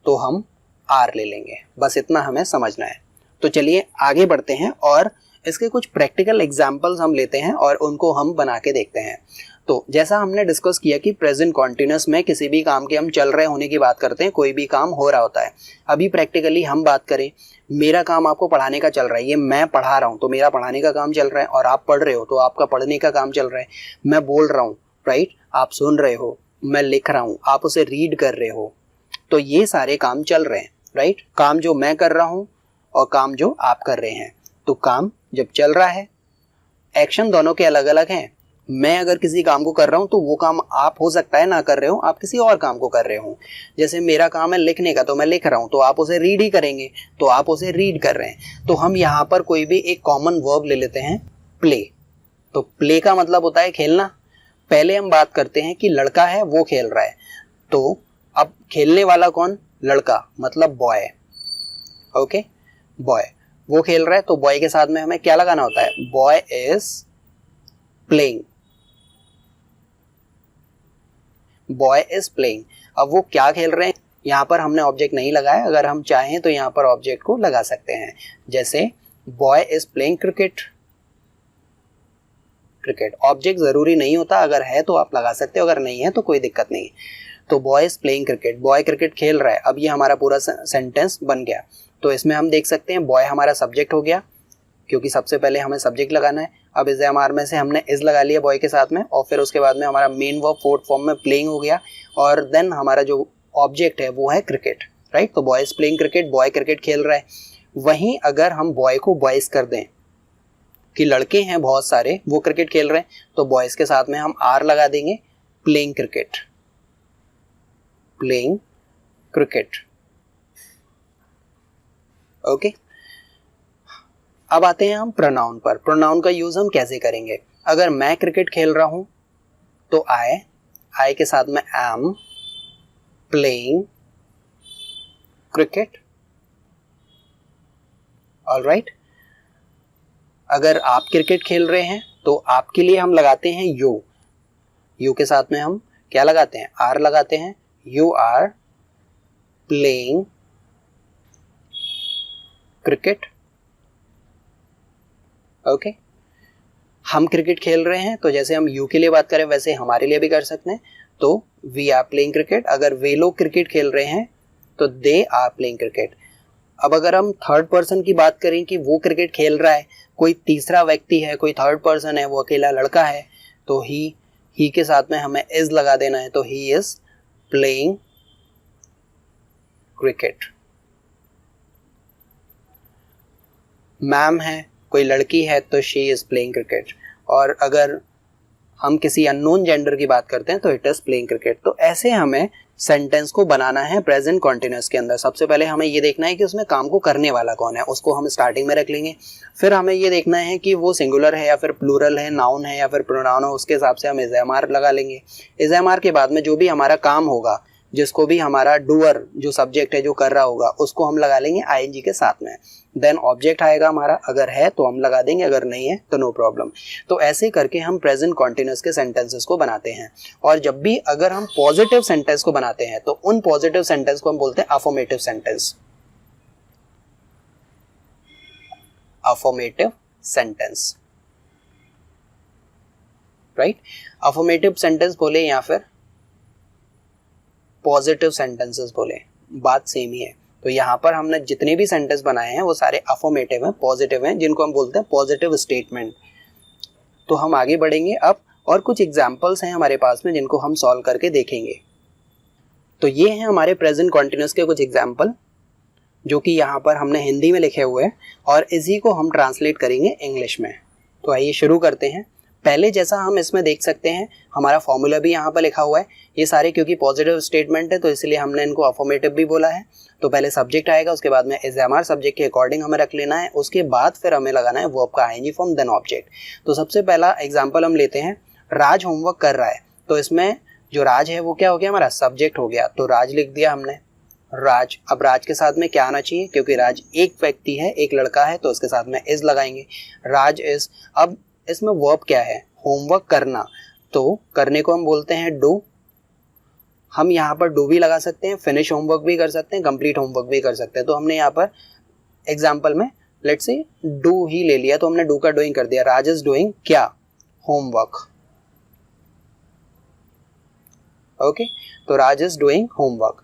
तो हम आर ले लेंगे। बस इतना हमें समझना है। तो चलिए आगे बढ़ते हैं और इसके कुछ प्रैक्टिकल एग्जाम्पल्स हम लेते हैं और उनको हम बना के देखते हैं। तो जैसा हमने डिस्कस किया कि प्रेजेंट कॉन्टिन्यूअस में किसी भी काम के हम चल रहे होने की बात करते हैं, कोई भी काम हो रहा होता है। अभी प्रैक्टिकली हम बात करें, मेरा काम आपको पढ़ाने का चल रहा है, ये मैं पढ़ा रहा हूँ तो मेरा पढ़ाने का काम चल रहा है, और आप पढ़ रहे हो तो आपका पढ़ने का काम चल रहा है। मैं बोल रहा हूँ, राइट, आप सुन रहे हो, मैं लिख रहा हूँ, आप उसे रीड कर रहे हो, तो ये सारे काम चल रहे हैं। राइट, काम जो मैं कर रहा हूँ और काम जो आप कर रहे हैं। तो काम जब चल रहा है, एक्शन दोनों के अलग अलग हैं। मैं अगर किसी काम को कर रहा हूँ तो वो काम आप हो सकता है ना कर रहे हो, आप किसी और काम को कर रहे हो। जैसे मेरा काम है लिखने का, तो मैं लिख रहा हूँ, तो आप उसे रीड ही करेंगे, तो आप उसे रीड कर रहे हैं। तो हम यहाँ पर कोई भी एक कॉमन वर्ब ले लेते हैं, प्ले। तो प्ले का मतलब होता है खेलना। पहले हम बात करते हैं कि लड़का है वो खेल रहा है, तो अब खेलने वाला कौन? लड़का, मतलब बॉय। ओके, बॉय वो खेल रहा है, तो बॉय के साथ में हमें क्या लगाना होता है? Boy is playing, boy is playing. अब वो क्या खेल रहे हैं, यहाँ पर हमने ऑब्जेक्ट नहीं लगाया, अगर हम चाहें तो यहाँ पर ऑब्जेक्ट को लगा सकते हैं। जैसे boy is playing cricket. Cricket object जरूरी नहीं होता, अगर है तो आप लगा सकते हो, अगर नहीं है तो कोई दिक्कत नहीं। तो boy is playing cricket, boy cricket खेल रहा है। अब ये हमारा पूरा सेंटेंस बन गया। तो इसमें हम देख सकते हैं बॉय हमारा सब्जेक्ट हो गया, क्योंकि सबसे पहले हमें सब्जेक्ट लगाना है। अब इज एम आर में से हमने इज लगा लिया बॉय के साथ में, और फिर उसके बाद में हमारा मेन वर्ब फोर्थ फॉर्म में प्लेइंग हो गया, और देन हमारा जो ऑब्जेक्ट है वो है क्रिकेट। राइट, तो boy is playing cricket, boy cricket खेल रहा है। वहीं अगर हम बॉय को बॉयज कर दें कि लड़के हैं बहुत सारे वो क्रिकेट खेल रहे हैं, तो बॉयज के साथ में हम आर लगा देंगे, playing cricket, playing cricket. Okay, अब आते हैं हम प्रोनाउन पर। प्रोनाउन का यूज हम कैसे करेंगे? अगर मैं क्रिकेट खेल रहा हूं तो आई के साथ में एम प्लेइंग क्रिकेट। ऑलराइट, अगर आप क्रिकेट खेल रहे हैं तो आपके लिए हम लगाते हैं यू के साथ में हम क्या लगाते हैं? आर लगाते हैं। You are playing cricket. Okay, हम क्रिकेट खेल रहे हैं तो जैसे हम यू के लिए बात करें वैसे हमारे लिए भी कर सकते हैं, तो वी आर प्लेइंग क्रिकेट। अगर वे लोग क्रिकेट खेल रहे हैं तो दे आर प्लेइंग क्रिकेट। अब अगर हम थर्ड पर्सन की बात करें कि वो क्रिकेट खेल रहा है, कोई तीसरा व्यक्ति है, कोई थर्ड पर्सन है, वो अकेला लड़का है, तो ही के साथ में हमें इज लगा देना है, तो he is playing cricket. Ma'am है, कोई लड़की है, तो शी इज प्लेइंग क्रिकेट। और अगर हम किसी अननोन जेंडर की बात करते हैं तो इट इज प्लेइंग क्रिकेट। तो ऐसे हमें सेंटेंस को बनाना है प्रेजेंट कॉन्टिन्यूअस के अंदर। सबसे पहले हमें ये देखना है कि उसमें काम को करने वाला कौन है, उसको हम स्टार्टिंग में रख लेंगे। फिर हमें ये देखना है कि वो सिंगुलर है या फिर प्लूरल है, नाउन है या फिर प्रोनाउन है, उसके हिसाब से हम इज एम आर लगा लेंगे। इज एम आर के बाद में जो भी हमारा काम होगा, जिसको भी हमारा डूअर जो सब्जेक्ट है जो कर रहा होगा, उसको हम लगा लेंगे आईएनजी के साथ में। देन ऑब्जेक्ट आएगा हमारा, अगर है तो हम लगा देंगे, अगर नहीं है तो नो प्रॉब्लम। तो ऐसे करके हम प्रेजेंट कॉन्टिन्यूअस के सेंटेंसेस को बनाते हैं। और जब भी अगर हम पॉजिटिव सेंटेंस को बनाते हैं तो उन पॉजिटिव सेंटेंस को हम बोलते हैं affirmative sentence. Affirmative sentence, right. Affirmative sentence बोले या फिर पॉजिटिव सेंटेंसेस बोले, बात सेम ही है। तो यहाँ पर हमने जितने भी सेंटेंस बनाए हैं वो सारे अफर्मेटिव हैं, पॉजिटिव हैं, जिनको हम बोलते हैं पॉजिटिव स्टेटमेंट। तो हम आगे बढ़ेंगे अब, और कुछ एग्जांपल्स हैं हमारे पास में जिनको हम सॉल्व करके देखेंगे। तो ये हैं हमारे प्रेजेंट कॉन्टिन्यूअस के कुछ एग्जाम्पल, जो कि यहाँ पर हमने हिंदी में लिखे हुए हैं और इसी को हम ट्रांसलेट करेंगे इंग्लिश में। तो आइए शुरू करते हैं। पहले जैसा हम इसमें देख सकते हैं हमारा फॉर्मूला भी यहाँ पर लिखा हुआ है। ये सारे क्योंकि पॉजिटिव स्टेटमेंट है तो इसलिए हमने इनको अफर्मेटिव भी बोला है। तो पहले सब्जेक्ट आएगा, उसके बाद में इज एम आर सब्जेक्ट के अकॉर्डिंग हमें रख लेना है, उसके बाद फिर हमें लगाना है वर्ब का आईएनजी फॉर्म देन ऑब्जेक्ट। तो सबसे पहला एग्जाम्पल हम लेते हैं, राज होमवर्क कर रहा है। तो इसमें जो राज है वो क्या हो गया, हमारा सब्जेक्ट हो गया। तो राज लिख दिया हमने, राज। अब राज के साथ में क्या आना चाहिए, क्योंकि राज एक व्यक्ति है, एक लड़का है, तो उसके साथ में इज लगाएंगे, राज इज। अब इसमें वर्ब क्या है, होमवर्क करना, तो करने को हम बोलते हैं डू। हम यहाँ पर डू भी लगा सकते हैं, फिनिश होमवर्क भी कर सकते हैं, कंप्लीट होमवर्क भी कर सकते हैं। तो हमने यहाँ पर एग्जाम्पल में लेट्स से डू ही ले लिया, तो हमने डू का डूइंग कर दिया। राज इज डूइंग क्या, होमवर्क। ओके, तो राज इज डूइंग होमवर्क।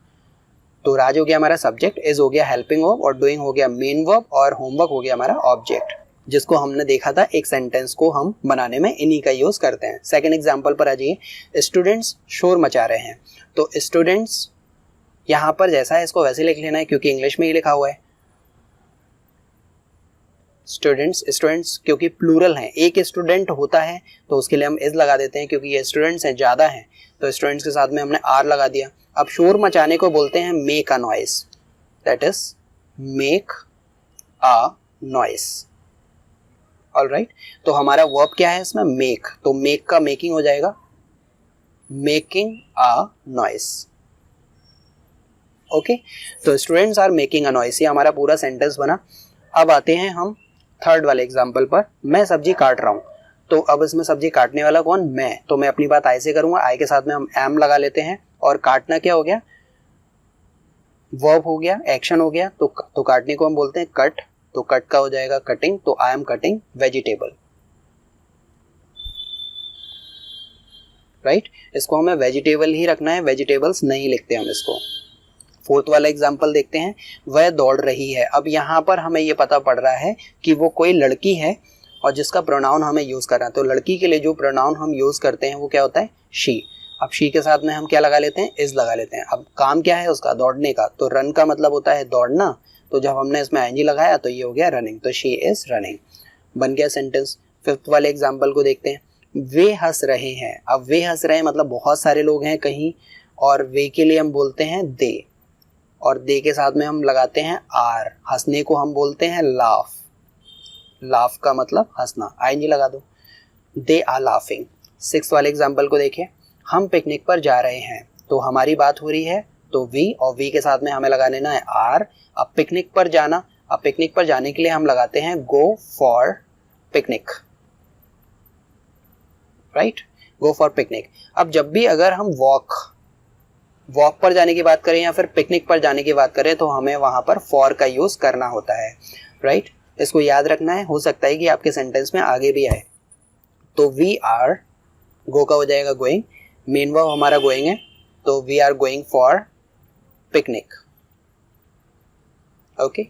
तो राज हो गया हमारा सब्जेक्ट, इज हो गया हेल्पिंग वर्ब और डूइंग हो गया मेन वर्ब और होमवर्क हो गया हमारा ऑब्जेक्ट, जिसको हमने देखा था एक सेंटेंस को हम बनाने में इन्हीं का यूज करते हैं। सेकंड एग्जांपल पर आ जाइए, स्टूडेंट्स शोर मचा रहे हैं। तो स्टूडेंट्स यहाँ पर जैसा है इसको वैसे लिख लेना है क्योंकि इंग्लिश में ही लिखा हुआ है। स्टूडेंट्स क्योंकि प्लूरल हैं, एक स्टूडेंट होता है तो उसके लिए हम इज लगा देते हैं, क्योंकि ये स्टूडेंट्स हैं, ज़्यादा हैं, तो स्टूडेंट्स के साथ में हमने आर लगा दिया। अब शोर मचाने को बोलते हैं make a noise, that is make a noise. Alright, तो हमारा वर्ब क्या है इसमें, मेक। तो मेक का मेकिंग हो जाएगा मेकिंग अ नॉइस। ओके, तो students are making a noise, ये हमारा पूरा सेंटेंस बना। अब आते हैं हम थर्ड वाले एग्जांपल पर, मैं सब्जी काट रहा हूं। तो अब इसमें सब्जी काटने वाला कौन, मैं। तो मैं अपनी बात आई से करूंगा, आई के साथ में हम एम लगा लेते हैं, और काटना क्या हो गया, वर्ब हो गया, एक्शन हो गया। तो काटने को हम बोलते हैं कट, तो कट का हो जाएगा कटिंग। तो I am cutting vegetable, right. इसको हमें वेजिटेबल ही रखना है, वेजिटेबल्स नहीं लिखते हम इसको। फोर्थ वाला एग्जांपल देखते हैं, वह दौड़ रही है। अब यहाँ पर हमें ये पता पड़ रहा है कि वो कोई लड़की है और जिसका प्रोनाउन हमें यूज करना है। तो लड़की के लिए जो प्रोनाउन हम यूज करते हैं वो क्या होता है, शी। अब शी के साथ में हम क्या लगा लेते हैं, इज लगा लेते हैं। अब काम क्या है उसका, दौड़ने का। तो रन का मतलब होता है दौड़ना, तो जब हमने इसमें आईएनजी लगाया तो ये हो गया रनिंग, तो शी इज रनिंग, बन गया सेंटेंस। फिफ्थ वाले एग्जाम्पल को देखते हैं, वे हंस रहे हैं। अब वे हंस रहे हैं मतलब बहुत सारे लोग हैं कहीं, और वे के लिए हम बोलते हैं दे, और दे के साथ में हम लगाते हैं आर। हंसने को हम बोलते हैं लाफ, लाफ का मतलब हंसना, आईएनजी लगा दो, दे आर लाफिंग। सिक्स वाले एग्जाम्पल को देखें, हम पिकनिक पर जा रहे हैं, तो हमारी बात हो रही है तो वी, और वी के साथ में हमें लगा लेना है आर। अब पिकनिक पर जाना, अब पिकनिक पर जाने के लिए हम लगाते हैं go for picnic, right, go for picnic. अब जब भी अगर हम वॉक पर जाने की बात करें या फिर पिकनिक पर जाने की बात करें तो हमें वहां पर फॉर का यूज करना होता है, राइट। इसको याद रखना है, हो सकता है कि आपके सेंटेंस में आगे भी आए। तो वी आर, गो का हो जाएगा गोइंग, मेन वर्ब हमारा गोइंग है, तो we are going for picnic, okay.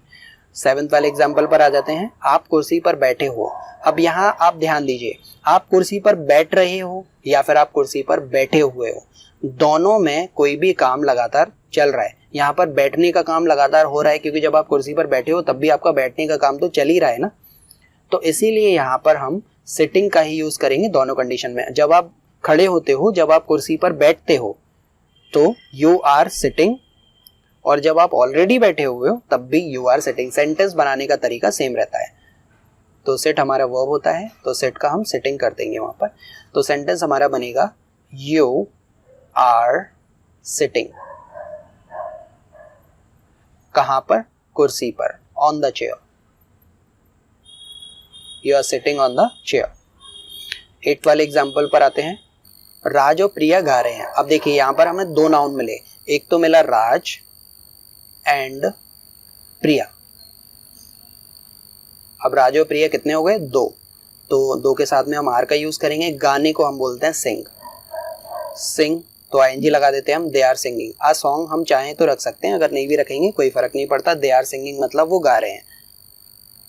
Seventh वाले एग्जाम्पल पर आ जाते हैं, आप कुर्सी पर बैठे हो। अब यहाँ आप ध्यान दीजिए, आप कुर्सी पर बैठ रहे हो या फिर आप कुर्सी पर बैठे हुए हो, दोनों में कोई भी काम लगातार चल रहा है। यहाँ पर बैठने का काम लगातार हो रहा है क्योंकि जब आप कुर्सी पर बैठे हो तब भी आपका बैठने का काम तो चल ही रहा है ना, तो इसीलिए यहाँ पर हम सिटिंग का ही यूज करेंगे दोनों कंडीशन में। जब आप खड़े होते हो, जब आप कुर्सी पर बैठते हो तो यू आर सिटिंग, और जब आप ऑलरेडी बैठे हुए हो तब भी यू आर सिटिंग। सेंटेंस बनाने का तरीका सेम रहता है। तो सिट हमारा वर्ब होता है, तो सिट का हम सिटिंग कर देंगे वहां पर, तो सेंटेंस हमारा बनेगा यू आर सिटिंग। कहां पर? कुर्सी पर, on the chair, you are sitting on the chair. 8 वाले एग्जाम्पल पर आते हैं, राज और प्रिया गा रहे हैं। अब देखिए यहाँ पर हमें दो नाउन मिले, एक तो मिला राज एंड प्रिया। अब राज और प्रिया कितने हो गए? 2, तो 2 के साथ में हम आर का यूज करेंगे। गाने को हम बोलते हैं सिंग, सिंग, तो आईएनजी लगा देते हैं हम, they are singing. A song हम चाहें तो रख सकते हैं, अगर नहीं भी रखेंगे कोई फर्क नहीं पड़ता, दे आर सिंगिंग मतलब वो गा रहे हैं।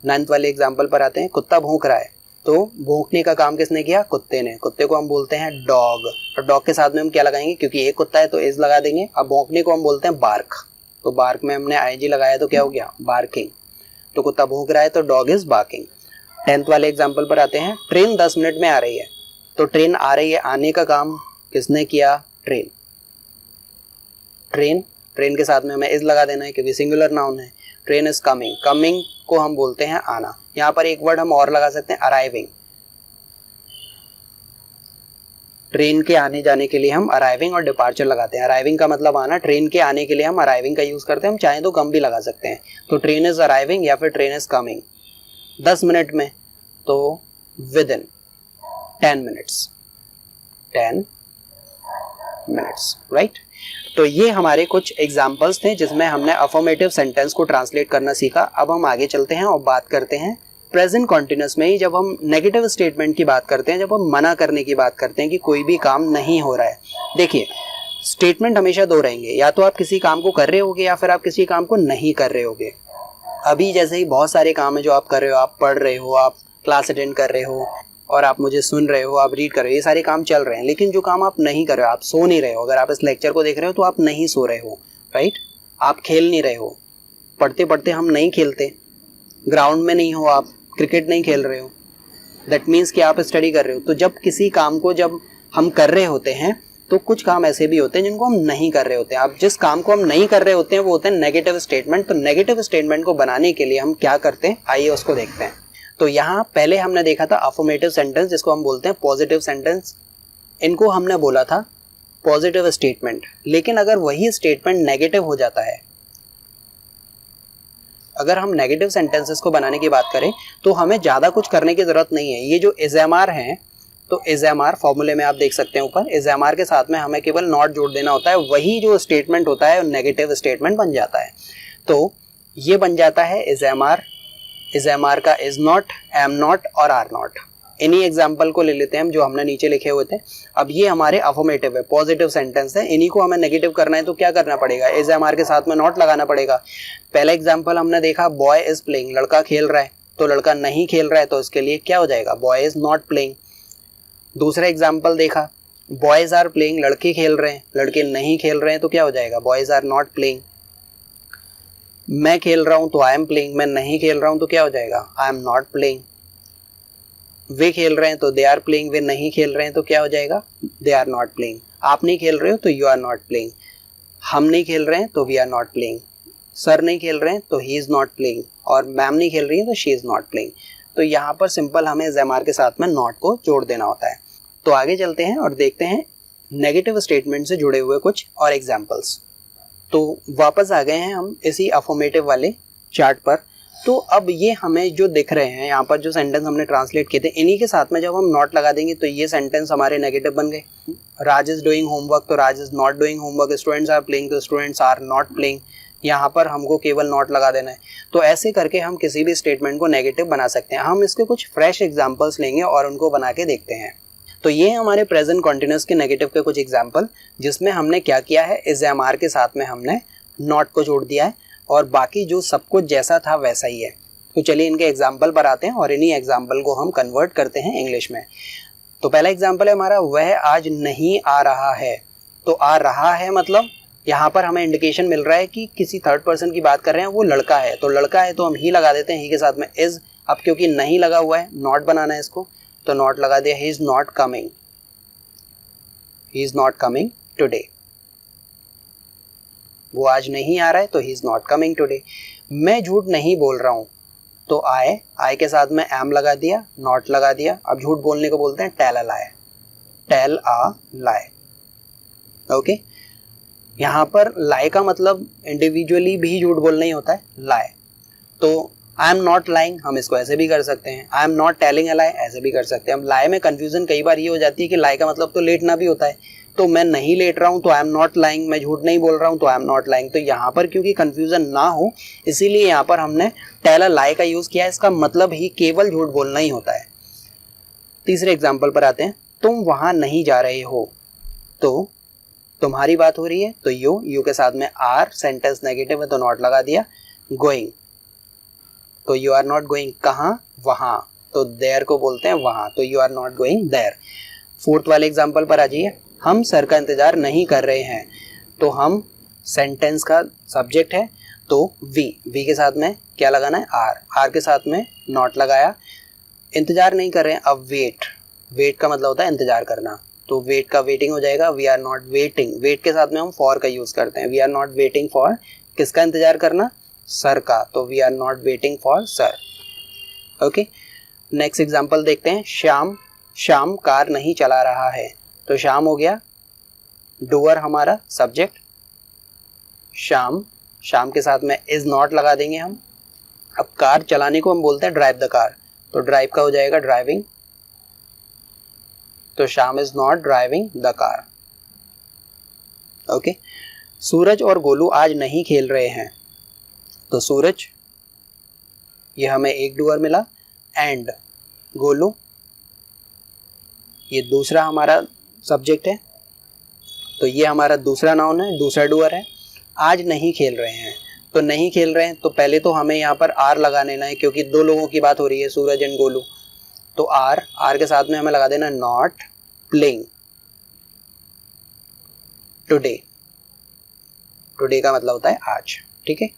9th वाले एग्जाम्पल पर आते हैं, कुत्ता भौंक रहा है, तो भौंकने का काम किसने किया? कुत्ते ने। कुत्ते को हम बोलते हैं डॉग, और डॉग के साथ में हम क्या लगाएंगे? क्योंकि एक कुत्ता है तो इज लगा देंगे। अब भौंकने को हम बोलते हैं बार्क, तो बार्क में हमने आईएनजी लगाया तो क्या हो गया? बार्किंग। तो कुत्ता भौंक रहा है तो डॉग इज बार्किंग। 10th वाले एग्जाम्पल पर आते हैं, ट्रेन 10 मिनट में आ रही है, तो ट्रेन आ रही है, आने का काम किसने किया? ट्रेन। ट्रेन, ट्रेन के साथ में हमें इज लगा देना है क्योंकि सिंगुलर नाउन है। ट्रेन इज कमिंग, कमिंग को हम बोलते हैं आना। यहाँ पर एक वर्ड हम और लगा सकते हैं, अराइविंग। ट्रेन के आने जाने के लिए हम अराइविंग और डिपार्चर लगाते हैं। अराइविंग का मतलब आना, ट्रेन के आने के लिए हम अराइविंग का यूज करते हैं, हम चाहें तो कम भी लगा सकते हैं। तो ट्रेन इज अराइविंग या फिर ट्रेन इज कमिंग 10 मिनट में, तो with in 10 minutes, 10 minutes, right. तो ये हमारे कुछ एग्जाम्पल्स थे जिसमें हमने अफर्मेटिव सेंटेंस को ट्रांसलेट करना सीखा। अब हम आगे चलते हैं और बात करते हैं प्रेजेंट कॉन्टिन्यूस में ही। जब हम नेगेटिव स्टेटमेंट की बात करते हैं, जब हम मना करने की बात करते हैं कि कोई भी काम नहीं हो रहा है, देखिए स्टेटमेंट हमेशा 2 रहेंगे, या तो आप किसी काम को कर रहे होगे या फिर आप किसी काम को नहीं कर रहे होगे। अभी जैसे ही बहुत सारे काम है जो आप कर रहे हो, आप पढ़ रहे हो, आप क्लास अटेंड कर रहे हो, और आप मुझे सुन रहे हो, आप रीड कर रहे हो, ये सारे काम चल रहे हैं। लेकिन जो काम आप नहीं कर रहे हो, आप सो नहीं रहे हो, अगर आप इस लेक्चर को देख रहे हो तो आप नहीं सो रहे हो, राइट। आप खेल नहीं रहे हो, पढ़ते पढ़ते हम नहीं खेलते, ग्राउंड में नहीं हो, आप क्रिकेट नहीं खेल रहे हो, दैट मीन्स कि आप स्टडी कर रहे हो। तो जब किसी काम को जब हम कर रहे होते हैं तो कुछ काम ऐसे भी होते हैं जिनको हम नहीं कर रहे होते हैं। अब जिस काम को हम नहीं कर रहे होते हैं वो होते हैं नेगेटिव स्टेटमेंट। तो नेगेटिव स्टेटमेंट को बनाने के लिए हम क्या करते हैं, आइए उसको देखते हैं। तो यहाँ पहले हमने देखा था अफर्मेटिव सेंटेंस, जिसको हम बोलते हैं पॉजिटिव सेंटेंस। इनको हमने बोला था पॉजिटिव स्टेटमेंट। लेकिन अगर वही स्टेटमेंट नेगेटिव हो जाता है, अगर हम नेगेटिव सेंटेंसेस को बनाने की बात करें तो हमें ज़्यादा कुछ करने की ज़रूरत नहीं है। ये जो इज एम आर हैं, तो इज एम आर फॉर्मूले में आप देख सकते हैं ऊपर, इज एम आर के साथ में हमें केवल नॉट जोड़ देना होता है, वही जो स्टेटमेंट होता है नेगेटिव स्टेटमेंट बन जाता है। तो ये बन जाता है is am are. Is am are का इज नॉट, एम नॉट और आर नॉट। इन्हीं एग्जाम्पल को ले लेते हैं हम जो हमने नीचे लिखे हुए थे। अब ये हमारे अफर्मेटिव है, पॉजिटिव सेंटेंस है, इन्हीं को हमें नेगेटिव करना है तो क्या करना पड़ेगा, इज एम आर के साथ में नॉट लगाना पड़ेगा। पहला एग्जाम्पल हमने देखा, बॉय इज प्लेइंग, लड़का खेल रहा है, तो लड़का नहीं खेल रहा है तो इसके लिए क्या हो जाएगा, बॉय इज नॉट प्लेइंग। दूसरा एग्जाम्पल देखा, बॉयज आर प्लेइंग, लड़के खेल रहे हैं, लड़के नहीं खेल रहे हैं तो क्या हो जाएगा, बॉयज आर नॉट प्लेइंग। मैं खेल रहा हूं तो आई एम प्लेइंग, मैं नहीं खेल रहा हूं तो क्या हो जाएगा, आई एम नॉट प्लेइंग। वे खेल रहे हैं तो दे आर प्लेइंग, वे नहीं खेल रहे हैं तो क्या हो जाएगा, दे आर नॉट प्लेइंग। आप नहीं खेल रहे हो तो यू आर नॉट प्लेइंग। हम नहीं खेल रहे हैं तो we are not playing. Sir नहीं खेल रहे हैं तो ही इज नॉट प्लेइंग, और मैम नहीं खेल रही है तो शी इज नॉट प्लेइंग। तो यहाँ पर सिंपल हमें ZMR के साथ में नॉट को जोड़ देना होता है। तो आगे चलते हैं और देखते हैं नेगेटिव स्टेटमेंट से जुड़े हुए कुछ और एग्जाम्पल्स। तो वापस आ गए हैं हम इसी अफर्मेटिव वाले चार्ट पर। तो अब ये हमें जो दिख रहे हैं यहाँ पर, जो सेंटेंस हमने ट्रांसलेट किए थे, इन्हीं के साथ में जब हम नॉट लगा देंगे तो ये सेंटेंस हमारे नेगेटिव बन गए। राज इज डूइंग होमवर्क तो Raj is not doing homework, students are playing तो स्टूडेंट्स आर नॉट प्लेइंग। यहाँ पर हमको केवल नॉट लगा देना है। तो ऐसे करके हम किसी भी स्टेटमेंट को नेगेटिव बना सकते हैं। हम इसके कुछ फ्रेश एग्जाम्पल्स लेंगे और उनको बना के देखते हैं। तो ये हमारे प्रेजेंट कॉन्टिन्यूस के नेगेटिव के कुछ एग्जाम्पल, जिसमें हमने क्या किया है, इस ZMR के साथ में हमने नॉट को जोड़ दिया है और बाकी जो सब कुछ जैसा था वैसा ही है। तो चलिए इनके एग्जाम्पल पर आते हैं और इन्हीं एग्जाम्पल को हम कन्वर्ट करते हैं इंग्लिश में। तो पहला एग्जाम्पल है हमारा, वह आज नहीं आ रहा है। तो आ रहा है मतलब यहाँ पर हमें इंडिकेशन मिल रहा है कि किसी थर्ड पर्सन की बात कर रहे हैं, वो लड़का है। तो लड़का है तो हम ही लगा देते हैं, ही के साथ में इज। अब क्योंकि नहीं लगा हुआ है, नॉट बनाना है इसको, तो नॉट लगा दिया, ही is not coming, he is not coming today. वो आज नहीं आ रहा है तो he is not coming today. मैं झूठ नहीं बोल रहा हूँ, तो आई के साथ में एम लगा दिया, नॉट लगा दिया। अब झूठ बोलने को बोलते हैं tell a lie, tell a lie. Okay, यहाँ पर लाई का मतलब इंडिविजुअली भी झूठ बोलना ही होता है, लाई। तो आई एम नॉट लाइंग, हम इसको ऐसे भी कर सकते हैं। I am not telling a lie, ऐसे भी कर सकते हैं। हम लाई में कंफ्यूजन कई बार ये हो जाती है कि लाई का मतलब तो लेटना भी होता है। तो मैं नहीं लेट रहा हूं तो आई एम नॉट लाइंग, मैं झूठ नहीं बोल रहा हूं तो आई एम नॉट लाइंग। तो यहाँ पर क्योंकि कंफ्यूजन ना हो, इसीलिए यहाँ पर हमने टेल अ लाई का यूज किया है। इसका मतलब ही केवल झूठ बोलना ही होता है। तीसरे एग्जाम्पल पर आते हैं, तुम वहां नहीं जा रहे हो। तो तुम्हारी बात हो रही है तो यू के साथ में आर, सेंटेंस नेगेटिव है तो नॉट लगा दिया। गोइंग, तो यू आर नॉट गोइंग, कहाँ, वहां, तो देयर को बोलते हैं वहां, तो you are not going there. Fourth वाले एग्जाम्पल पर आ जाइए, हम सर का इंतजार नहीं कर रहे हैं। तो हम सेंटेंस का सब्जेक्ट है तो वी के साथ में क्या लगाना है, आर के साथ में नॉट लगाया। इंतजार नहीं कर रहे हैं, अब वेट का मतलब होता है इंतजार करना, तो वेट का वेटिंग हो जाएगा, we are not waiting. Wait के साथ में हम फॉर का यूज करते हैं, we are not waiting for, किसका इंतजार करना, सर का, तो we are not waiting for sir. Okay, next example देखते हैं, श्याम कार नहीं चला रहा है। तो श्याम हो गया डूअर हमारा सब्जेक्ट, श्याम के साथ में इज नॉट लगा देंगे हम। अब कार चलाने को हम बोलते हैं ड्राइव द कार, तो ड्राइव का हो जाएगा ड्राइविंग, तो Shyam is not driving the car. Okay, Suraj और गोलू आज नहीं खेल रहे हैं। तो सूरज, ये हमें एक डूअर मिला, एंड गोलू, ये दूसरा हमारा सब्जेक्ट है, तो ये हमारा दूसरा नाउन है, दूसरा डूअर है। आज नहीं खेल रहे हैं, तो नहीं खेल रहे हैं तो पहले तो हमें यहाँ पर आर लगा लेना है, क्योंकि दो लोगों की बात हो रही है, सूरज एंड गोलू। तो आर के साथ में हमें लगा देना नॉट प्लेइंग टुडे। टुडे का मतलब होता है आज, ठीक है।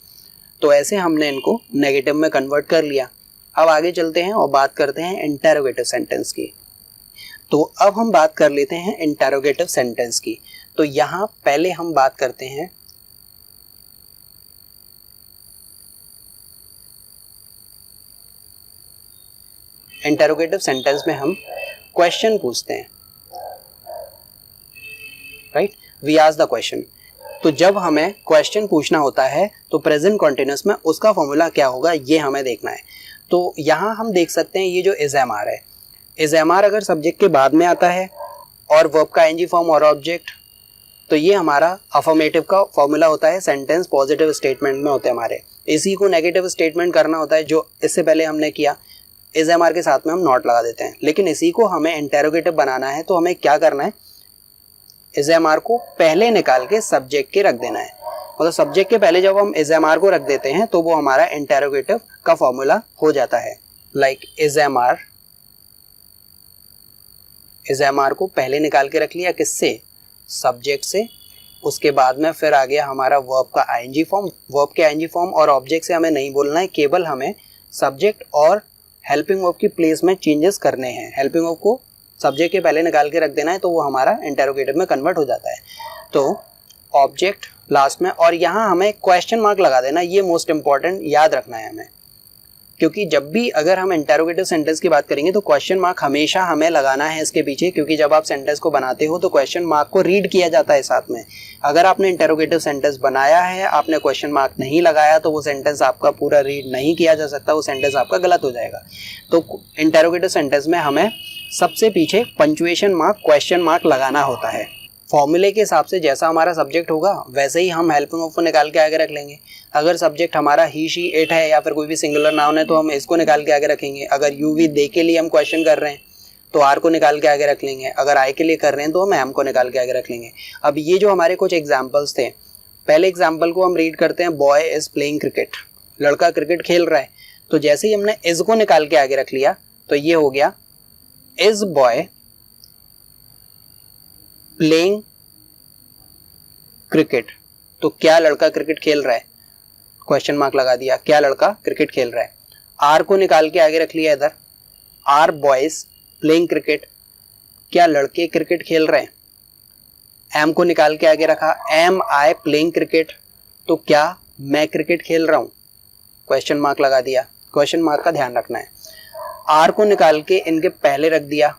तो ऐसे हमने इनको नेगेटिव में कन्वर्ट कर लिया। अब आगे चलते हैं और बात करते हैं इंटरोगेटिव सेंटेंस की। तो अब हम बात कर लेते हैं इंटरोगेटिव सेंटेंस की। तो यहां पहले हम बात करते हैं इंटरोगेटिव सेंटेंस में हम क्वेश्चन पूछते हैं, right, we ask the question. तो जब हमें क्वेश्चन पूछना होता है तो प्रेजेंट कॉन्टिन्यूअस में उसका फॉर्मूला क्या होगा ये हमें देखना है। तो यहाँ हम देख सकते हैं ये जो इज एम आर है, इज एम आर अगर सब्जेक्ट के बाद में आता है और वर्ब का एनजी फॉर्म और ऑब्जेक्ट, तो ये हमारा अफर्मेटिव का फॉर्मूला होता है। सेंटेंस पॉजिटिव स्टेटमेंट में होते हैं हमारे, इसी को नेगेटिव स्टेटमेंट करना होता है, जो इससे पहले हमने किया। इज एम आर के साथ में हम नॉट लगा देते हैं, लेकिन इसी को हमें इंटरोगेटिव बनाना है तो हमें क्या करना है, इज एम आर को पहले निकाल के सब्जेक्ट के रख देना है। मतलब सब्जेक्ट के पहले जब हम इज एम आर को रख देते हैं तो वो हमारा इंटरोगेटिव का फॉर्मूला हो जाता है। लाइक इज एम आर को पहले निकाल के रख लिया, किससे, सब्जेक्ट से, उसके बाद में फिर आ गया हमारा वर्ब का आईएनजी फॉर्म। वर्ब के आईएनजी फॉर्म और ऑब्जेक्ट से हमें नहीं बोलना है, केवल हमें सब्जेक्ट और हेल्पिंग वर्ब की प्लेस में चेंजेस करने हैं। हेल्पिंग वर्ब को सब्जेक्ट के पहले निकाल के रख देना है तो वो हमारा इंटेरोगेटिव में कन्वर्ट हो जाता है। तो ऑब्जेक्ट लास्ट में, और यहाँ हमें क्वेश्चन मार्क लगा देना, ये मोस्ट इंपॉर्टेंट याद रखना है हमें, क्योंकि जब भी अगर हम इंटेरोगेटिव सेंटेंस की बात करेंगे तो क्वेश्चन मार्क हमेशा हमें लगाना है इसके पीछे, क्योंकि जब आप सेंटेंस को बनाते हो तो क्वेश्चन मार्क को रीड किया जाता है साथ में। अगर आपने इंटेरोगेटिव सेंटेंस बनाया है, आपने क्वेश्चन मार्क नहीं लगाया, तो वो सेंटेंस आपका पूरा रीड नहीं किया जा सकता, वो सेंटेंस आपका गलत हो जाएगा। तो इंटेरोगेटिव सेंटेंस में हमें सबसे पीछे पंक्चुएशन मार्क, क्वेश्चन मार्क लगाना होता है। फॉर्मूले के हिसाब से जैसा हमारा सब्जेक्ट होगा वैसे ही हम हेल्पिंग वर्ब को निकाल के आगे रख लेंगे। अगर सब्जेक्ट हमारा ही, शी, इट है या फिर कोई भी सिंगुलर नाउन है तो हम इसको निकाल के आगे रखेंगे। अगर यू, वी, दे के लिए हम क्वेश्चन कर रहे हैं तो आर को निकाल के आगे रख लेंगे। अगर आई के लिए कर रहे हैं तो हम एम को निकाल के आगे रख लेंगे। अब ये जो हमारे कुछ एग्जाम्पल्स थे, पहले एग्जाम्पल को हम रीड करते हैं, बॉय इज प्लेइंग क्रिकेट, लड़का क्रिकेट खेल रहा है। तो जैसे ही हमने इज को निकाल के आगे रख लिया तो ये हो गया इज बॉय प्लेइंग क्रिकेट। तो क्या लड़का क्रिकेट खेल रहा है, क्वेश्चन मार्क लगा दिया, क्या लड़का क्रिकेट खेल रहा है। आर को निकाल के आगे रख लिया इधर, आर बॉयज प्लेइंग क्रिकेट, क्या लड़के क्रिकेट खेल रहे हैं। एम को निकाल के आगे रखा, एम आई प्लेइंग क्रिकेट, तो क्या मैं क्रिकेट खेल रहा हूं, क्वेश्चन मार्क लगा दिया। क्वेश्चन मार्क का ध्यान रखना है। आर को निकाल के इनके पहले रख दिया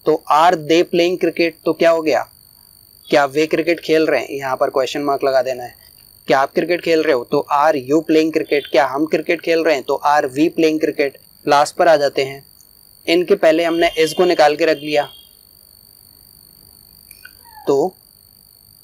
तो आर दे प्लेइंग क्रिकेट, तो क्या हो गया, क्या वे क्रिकेट खेल रहे हैं, यहाँ पर क्वेश्चन मार्क लगा देना है। क्या आप क्रिकेट खेल रहे हो, तो आर यू प्लेइंग क्रिकेट, क्या हम क्रिकेट खेल रहे हैं, तो are we playing cricket. Last पर आ जाते हैं, इनके पहले हमने इज को निकाल के रख लिया तो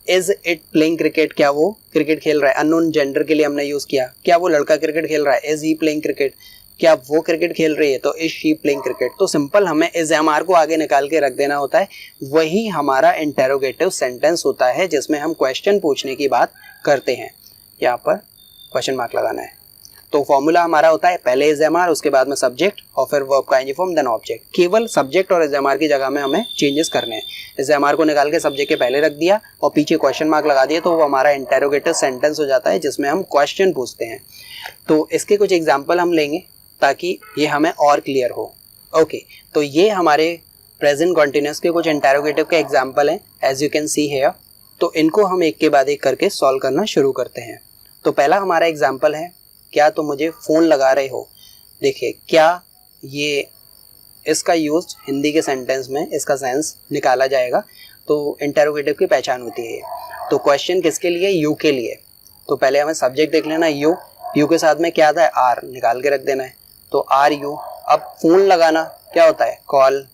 इज इट प्लेइंग क्रिकेट, क्या वो क्रिकेट खेल रहा है। अननोन जेंडर के लिए हमने यूज किया, क्या वो लड़का क्रिकेट खेल रहा है, इज ही प्लेइंग क्रिकेट, क्या वो क्रिकेट खेल रही है, तो इज शी प्लेइंग क्रिकेट। तो सिंपल हमें इज एम आर को आगे निकाल के रख देना होता है, वही हमारा इंटेरोगेटिव सेंटेंस होता है जिसमें हम क्वेश्चन पूछने की बात करते हैं। यहाँ पर क्वेश्चन मार्क लगाना है। तो फॉर्मूला हमारा होता है पहले इज एम आर, उसके बाद में सब्जेक्ट और फिर वर्ब का आईएनजी फॉर्म, देन ऑब्जेक्ट। केवल सब्जेक्ट और इज एम आर की जगह में हमें चेंजेस करने हैं। इज एम आर को निकाल के सब्जेक्ट के पहले रख दिया और पीछे क्वेश्चन मार्क लगा दिया तो वो हमारा इंटेरोगेटिव सेंटेंस हो जाता है जिसमें हम क्वेश्चन पूछते हैं। तो इसके कुछ एग्जाम्पल हम लेंगे ताकि ये हमें और क्लियर हो। ओके, तो ये हमारे प्रेजेंट कॉन्टिन्यूअस के कुछ इंटेरोगेटिव के एग्जाम्पल हैं, as you can see here. तो इनको हम एक के बाद एक करके सॉल्व करना शुरू करते हैं। तो पहला हमारा एग्जाम्पल है, क्या तुम मुझे फ़ोन लगा रहे हो। देखिए, क्या ये इसका यूज हिंदी के सेंटेंस में इसका सेंस निकाला जाएगा, तो इंटेरोगेटिव की पहचान होती है। तो क्वेश्चन किसके लिए, यू के लिए। तो पहले हमें सब्जेक्ट देख लेना, यू, यू के साथ में क्या आता है, आर, निकाल के रख देना है। तो आर यू। अब फोन लगाना क्या होता है, कॉल,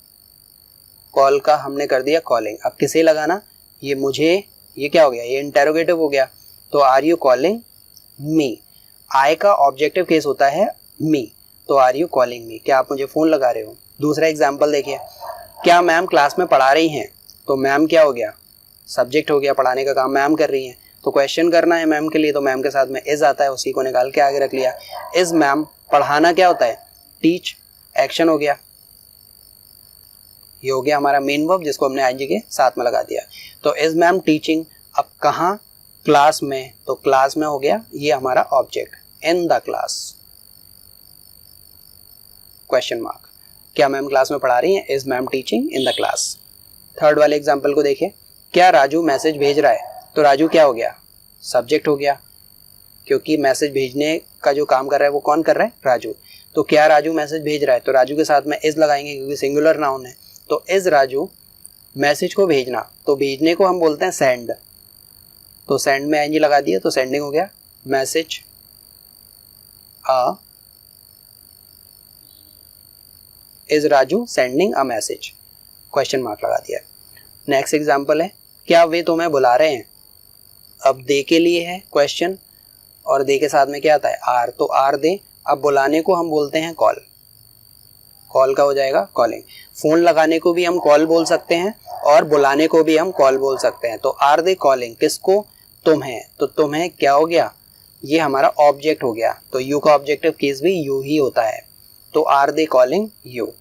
कॉल का हमने कर दिया कॉलिंग। अब किसे लगाना, ये मुझे, ये क्या हो गया, ये इंटेरोगेटिव हो गया। तो आर यू कॉलिंग मी। आई का ऑब्जेक्टिव केस होता है मी, तो आर यू कॉलिंग मी, क्या आप मुझे फ़ोन लगा रहे हो। दूसरा एग्जाम्पल देखिए, क्या मैम क्लास में पढ़ा रही हैं। तो मैम क्या हो गया, सब्जेक्ट हो गया, पढ़ाने का काम मैम कर रही हैं। तो क्वेश्चन करना है मैम के लिए, तो मैम के साथ में इज आता है, उसी को निकाल के आगे रख लिया। इज मैम, पढ़ाना क्या होता है, टीच, एक्शन हो गया, ये हो गया हमारा मेन वर्ब जिसको हमने आईएनजी के साथ में लगा दिया। तो इज मैम टीचिंग, अब कहाँ, क्लास में, तो क्लास में हो गया ये हमारा object, in the class, question mark, क्या मैम क्लास में पढ़ा रही हैं, is ma'am teaching in the class. Third वाले एग्जांपल को देखिए, क्या राजू मैसेज भेज रहा है। तो राजू क्या हो गया, सब्जेक्ट हो गया, क्योंकि मैसेज भेजने का जो काम कर रहा है वो कौन कर रहा है, राजू। तो क्या राजू मैसेज भेज रहा है, तो राजू के साथ में इज लगाएंगे क्योंकि सिंगुलर नाउन है। तो इज राजू मैसेज को भेजना, तो भेजने को हम बोलते हैं सेंड, तो सेंड में आईएनजी लगा दिया तो सेंडिंग हो गया। Message is Raju sending a message, question mark लगा दिया। नेक्स्ट एग्जांपल है, क्या वे तुम्हें बुला रहे हैं। अब दे के लिए है क्वेश्चन और दे के साथ में क्या आता है, आर, तो आर दे। अब बुलाने को हम बोलते हैं कॉल, कॉल का हो जाएगा कॉलिंग। फोन लगाने को भी हम कॉल बोल सकते हैं और बुलाने को भी हम कॉल बोल सकते हैं। तो आर दे कॉलिंग, किसको, तुम्हें, तो तुम्हें क्या हो गया, ये हमारा ऑब्जेक्ट हो गया। तो यू का ऑब्जेक्टिव केस भी यू ही होता है, तो आर दे कॉलिंग यू।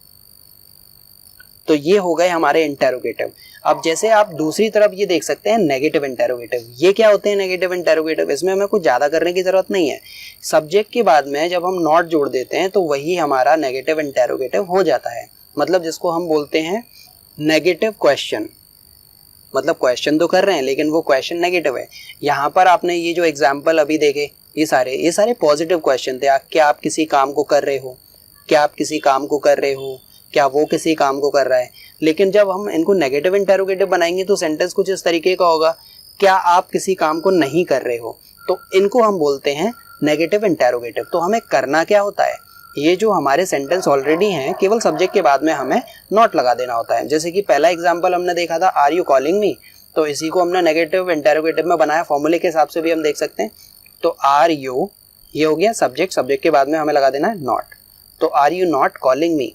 तो ये हो गए हमारे इंटेरोगेटिव। अब जैसे आप दूसरी तरफ ये देख सकते हैं नेगेटिव इंटेरोगेटिव। ये क्या होते हैं नेगेटिव इंटेरोगेटिव? इसमें हमें कुछ ज़्यादा करने की ज़रूरत नहीं है। सब्जेक्ट के बाद में जब हम नॉट जोड़ देते हैं तो वही हमारा नेगेटिव इंटेरोगेटिव हो जाता है। मतलब जिसको हम बोलते हैं नेगेटिव क्वेश्चन। मतलब क्वेश्चन तो कर रहे हैं लेकिन वो क्वेश्चन नेगेटिव है। यहाँ पर आपने ये जो एग्जाम्पल अभी देखे, ये सारे पॉजिटिव क्वेश्चन थे। क्या आप किसी काम को कर रहे हो, क्या आप किसी काम को कर रहे हो, क्या वो किसी काम को कर रहा है। लेकिन जब हम इनको नेगेटिव इंटेरोगेटिव बनाएंगे तो सेंटेंस कुछ इस तरीके का होगा, क्या आप किसी काम को नहीं कर रहे हो। तो इनको हम बोलते हैं नेगेटिव इंटेरोगेटिव। तो हमें करना क्या होता है, ये जो हमारे सेंटेंस ऑलरेडी हैं केवल सब्जेक्ट के बाद में हमें नॉट लगा देना होता है। जैसे कि पहला एग्जाम्पल हमने देखा था आर यू कॉलिंग मी, तो इसी को हमने नेगेटिव इंटेरोगेटिव में बनाया। फॉर्मूले के हिसाब से भी हम देख सकते हैं। तो आर यू, ये हो गया सब्जेक्ट, सब्जेक्ट के बाद में हमें लगा देना है नॉट। तो are you not calling me,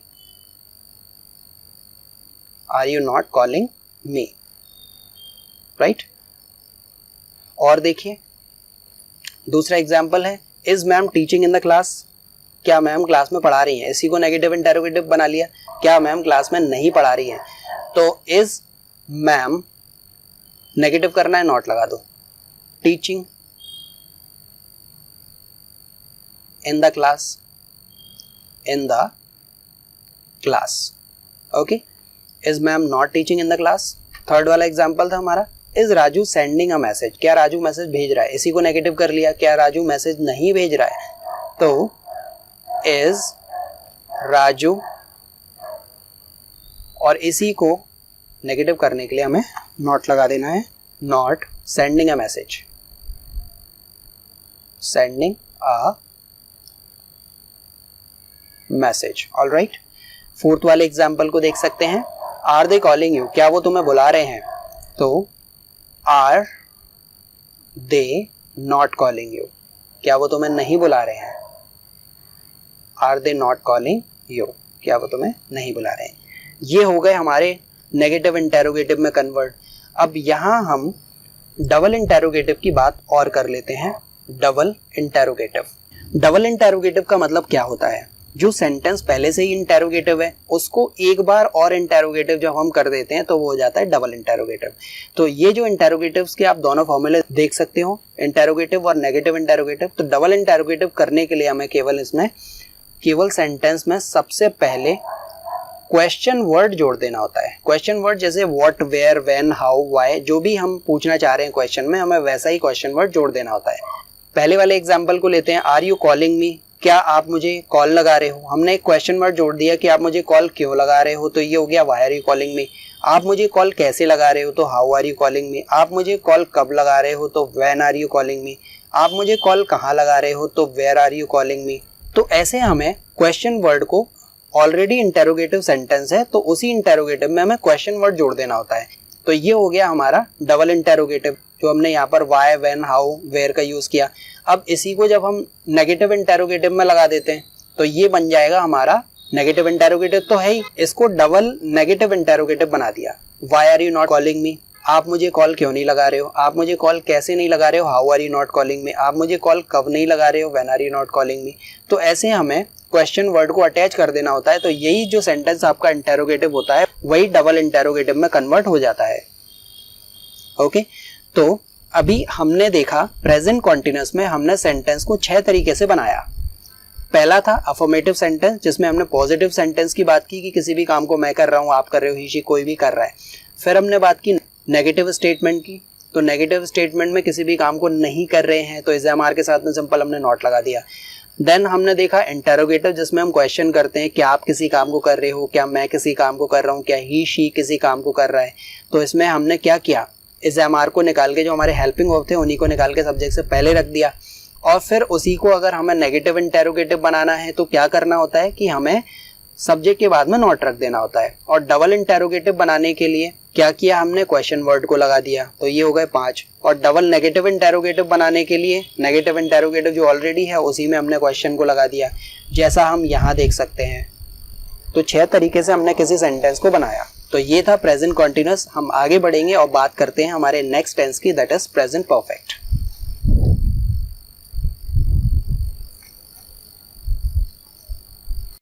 are you not calling me, right. और देखिए दूसरा एग्जाम्पल है is ma'am teaching in the class, क्या मैम क्लास में पढ़ा रही हैं। इसी को नेगेटिव इंटेरोगेटिव बना लिया, क्या मैम क्लास में नहीं पढ़ा रही हैं। तो इज मैम, नेगेटिव करना है नॉट लगा दो, teaching in the class, in the class, okay. Is ma'am not teaching in the class. Third वाला एग्जाम्पल था हमारा is Raju sending a message, क्या राजू मैसेज भेज रहा है। इसी को नेगेटिव कर लिया, क्या राजू मैसेज नहीं भेज रहा है। तो इज राजू, और इसी को नेगेटिव करने के लिए हमें नॉट लगा देना है, not sending a message, sending a message, alright. Fourth वाले एग्जाम्पल को देख सकते हैं आर दे कॉलिंग यू, क्या वो तुम्हें बुला रहे हैं। तो are they not calling you, क्या वो तुम्हें नहीं बुला रहे हैं। Are they not calling you, क्या वो तुम्हें नहीं बुला रहे हैं। ये हो गए हमारे नेगेटिव इंटेरोगेटिव में कन्वर्ट। अब यहाँ हम डबल इंटेरोगेटिव की बात और कर लेते हैं। डबल इंटेरोगेटिव, डबल इंटेरोगेटिव का मतलब क्या होता है, जो सेंटेंस पहले से ही इंटेरोगेटिव है उसको एक बार और इंटेरोगेटिव जब हम कर देते हैं तो वो हो जाता है डबल इंटेरोगेटिव। तो ये जो इंटेरोगेटिव्स के आप दोनों फॉर्मूले देख सकते हो, इंटेरोगेटिव और नेगेटिव इंटेरोगेटिव। तो डबल इंटेरोगेटिव करने के लिए हमें केवल सेंटेंस में सबसे पहले क्वेश्चन वर्ड जोड़ देना होता है। क्वेश्चन वर्ड जैसे what, where, when, how, why, जो भी हम पूछना चाह रहे हैं क्वेश्चन में, हमें वैसा ही क्वेश्चन वर्ड जोड़ देना होता है। पहले वाले एग्जांपल को लेते हैं, आर यू कॉलिंग मी, क्या आप मुझे कॉल लगा रहे हो। हमने एक क्वेश्चन वर्ड जोड़ दिया कि आप मुझे कॉल क्यों लगा रहे हो, तो ये हो गया why are you calling me. आप मुझे कॉल कैसे लगा रहे हो, तो how are you calling me. आप मुझे कॉल कब लगा रहे हो, तो when are you calling me. आप मुझे कॉल कहाँ लगा रहे हो, तो where are you calling me. तो ऐसे हमें क्वेश्चन वर्ड को, ऑलरेडी इंटेरोगेटिव सेंटेंस है तो उसी इंटेरोगेटिव में हमें क्वेश्चन वर्ड जोड़ देना होता है। तो ये हो गया हमारा डबल इंटेरोगेटिव, जो हमने यहाँ पर व्हाई, व्हेन, हाउ, वेयर का यूज किया। अब इसी को जब हम नेगेटिव इंटेरोगेटिव में लगा देते हैं तो ये बन जाएगा हमारा नेगेटिव इंटेरोगेटिव तो है ही, इसको डबल नेगेटिव इंटेरोगेटिव बना दिया। Why are you not calling me, आप मुझे कॉल क्यों नहीं लगा रहे हो। आप मुझे कॉल कैसे नहीं लगा रहे हो, how are you not calling me. आप मुझे कॉल कब नहीं लगा रहे हो, when are you not calling me. तो ऐसे हमें क्वेश्चन वर्ड को अटैच कर देना होता है। तो यही जो सेंटेंस आपका इंटेरोगेटिव होता है वही डबल इंटेरोगेटिव में कन्वर्ट हो जाता है। ओके, तो अभी हमने देखा प्रेजेंट कॉन्टिन्यूअस में हमने सेंटेंस को 6 तरीके से बनाया। पहला था अफर्मेटिव सेंटेंस, जिसमें हमने पॉजिटिव सेंटेंस की बात की कि किसी भी काम को मैं कर रहा हूँ, आप कर रहे हो, ही शी कोई भी कर रहा है। फिर हमने बात की नेगेटिव स्टेटमेंट की, तो नेगेटिव स्टेटमेंट में किसी भी काम को नहीं कर रहे हैं तो एग्जाम के साथ में सिंपल हमने नॉट लगा दिया। देन हमने देखा इंटेरोगेटिव, जिसमें हम क्वेश्चन करते हैं क्या आप किसी काम को कर रहे हो, क्या मैं किसी काम को कर रहा हूँ, क्या ही शी किसी काम को कर रहा है। तो इसमें हमने क्या किया, इस एम को निकाल के जो हमारे हेल्पिंग वर्ब थे उन्हीं को निकाल के सब्जेक्ट से पहले रख दिया। और फिर उसी को अगर हमें नेगेटिव इंटेरोगेटिव बनाना है तो क्या करना होता है कि हमें सब्जेक्ट के बाद में नॉट रख देना होता है। और डबल इंटेरोगेटिव बनाने के लिए क्या किया हमने, क्वेश्चन वर्ड को लगा दिया, तो ये हो गए 5। और डबल नेगेटिव इंटेरोगेटिव बनाने के लिए नेगेटिव इंटेरोगेटिव जो ऑलरेडी है उसी में हमने क्वेश्चन को लगा दिया, जैसा हम यहाँ देख सकते हैं। तो 6 तरीके से हमने किसी सेंटेंस को बनाया। तो ये था प्रेजेंट कॉन्टिन्यूअस। हम आगे बढ़ेंगे और बात करते हैं हमारे नेक्स्ट टेंस की, दैट इज प्रेजेंट परफेक्ट।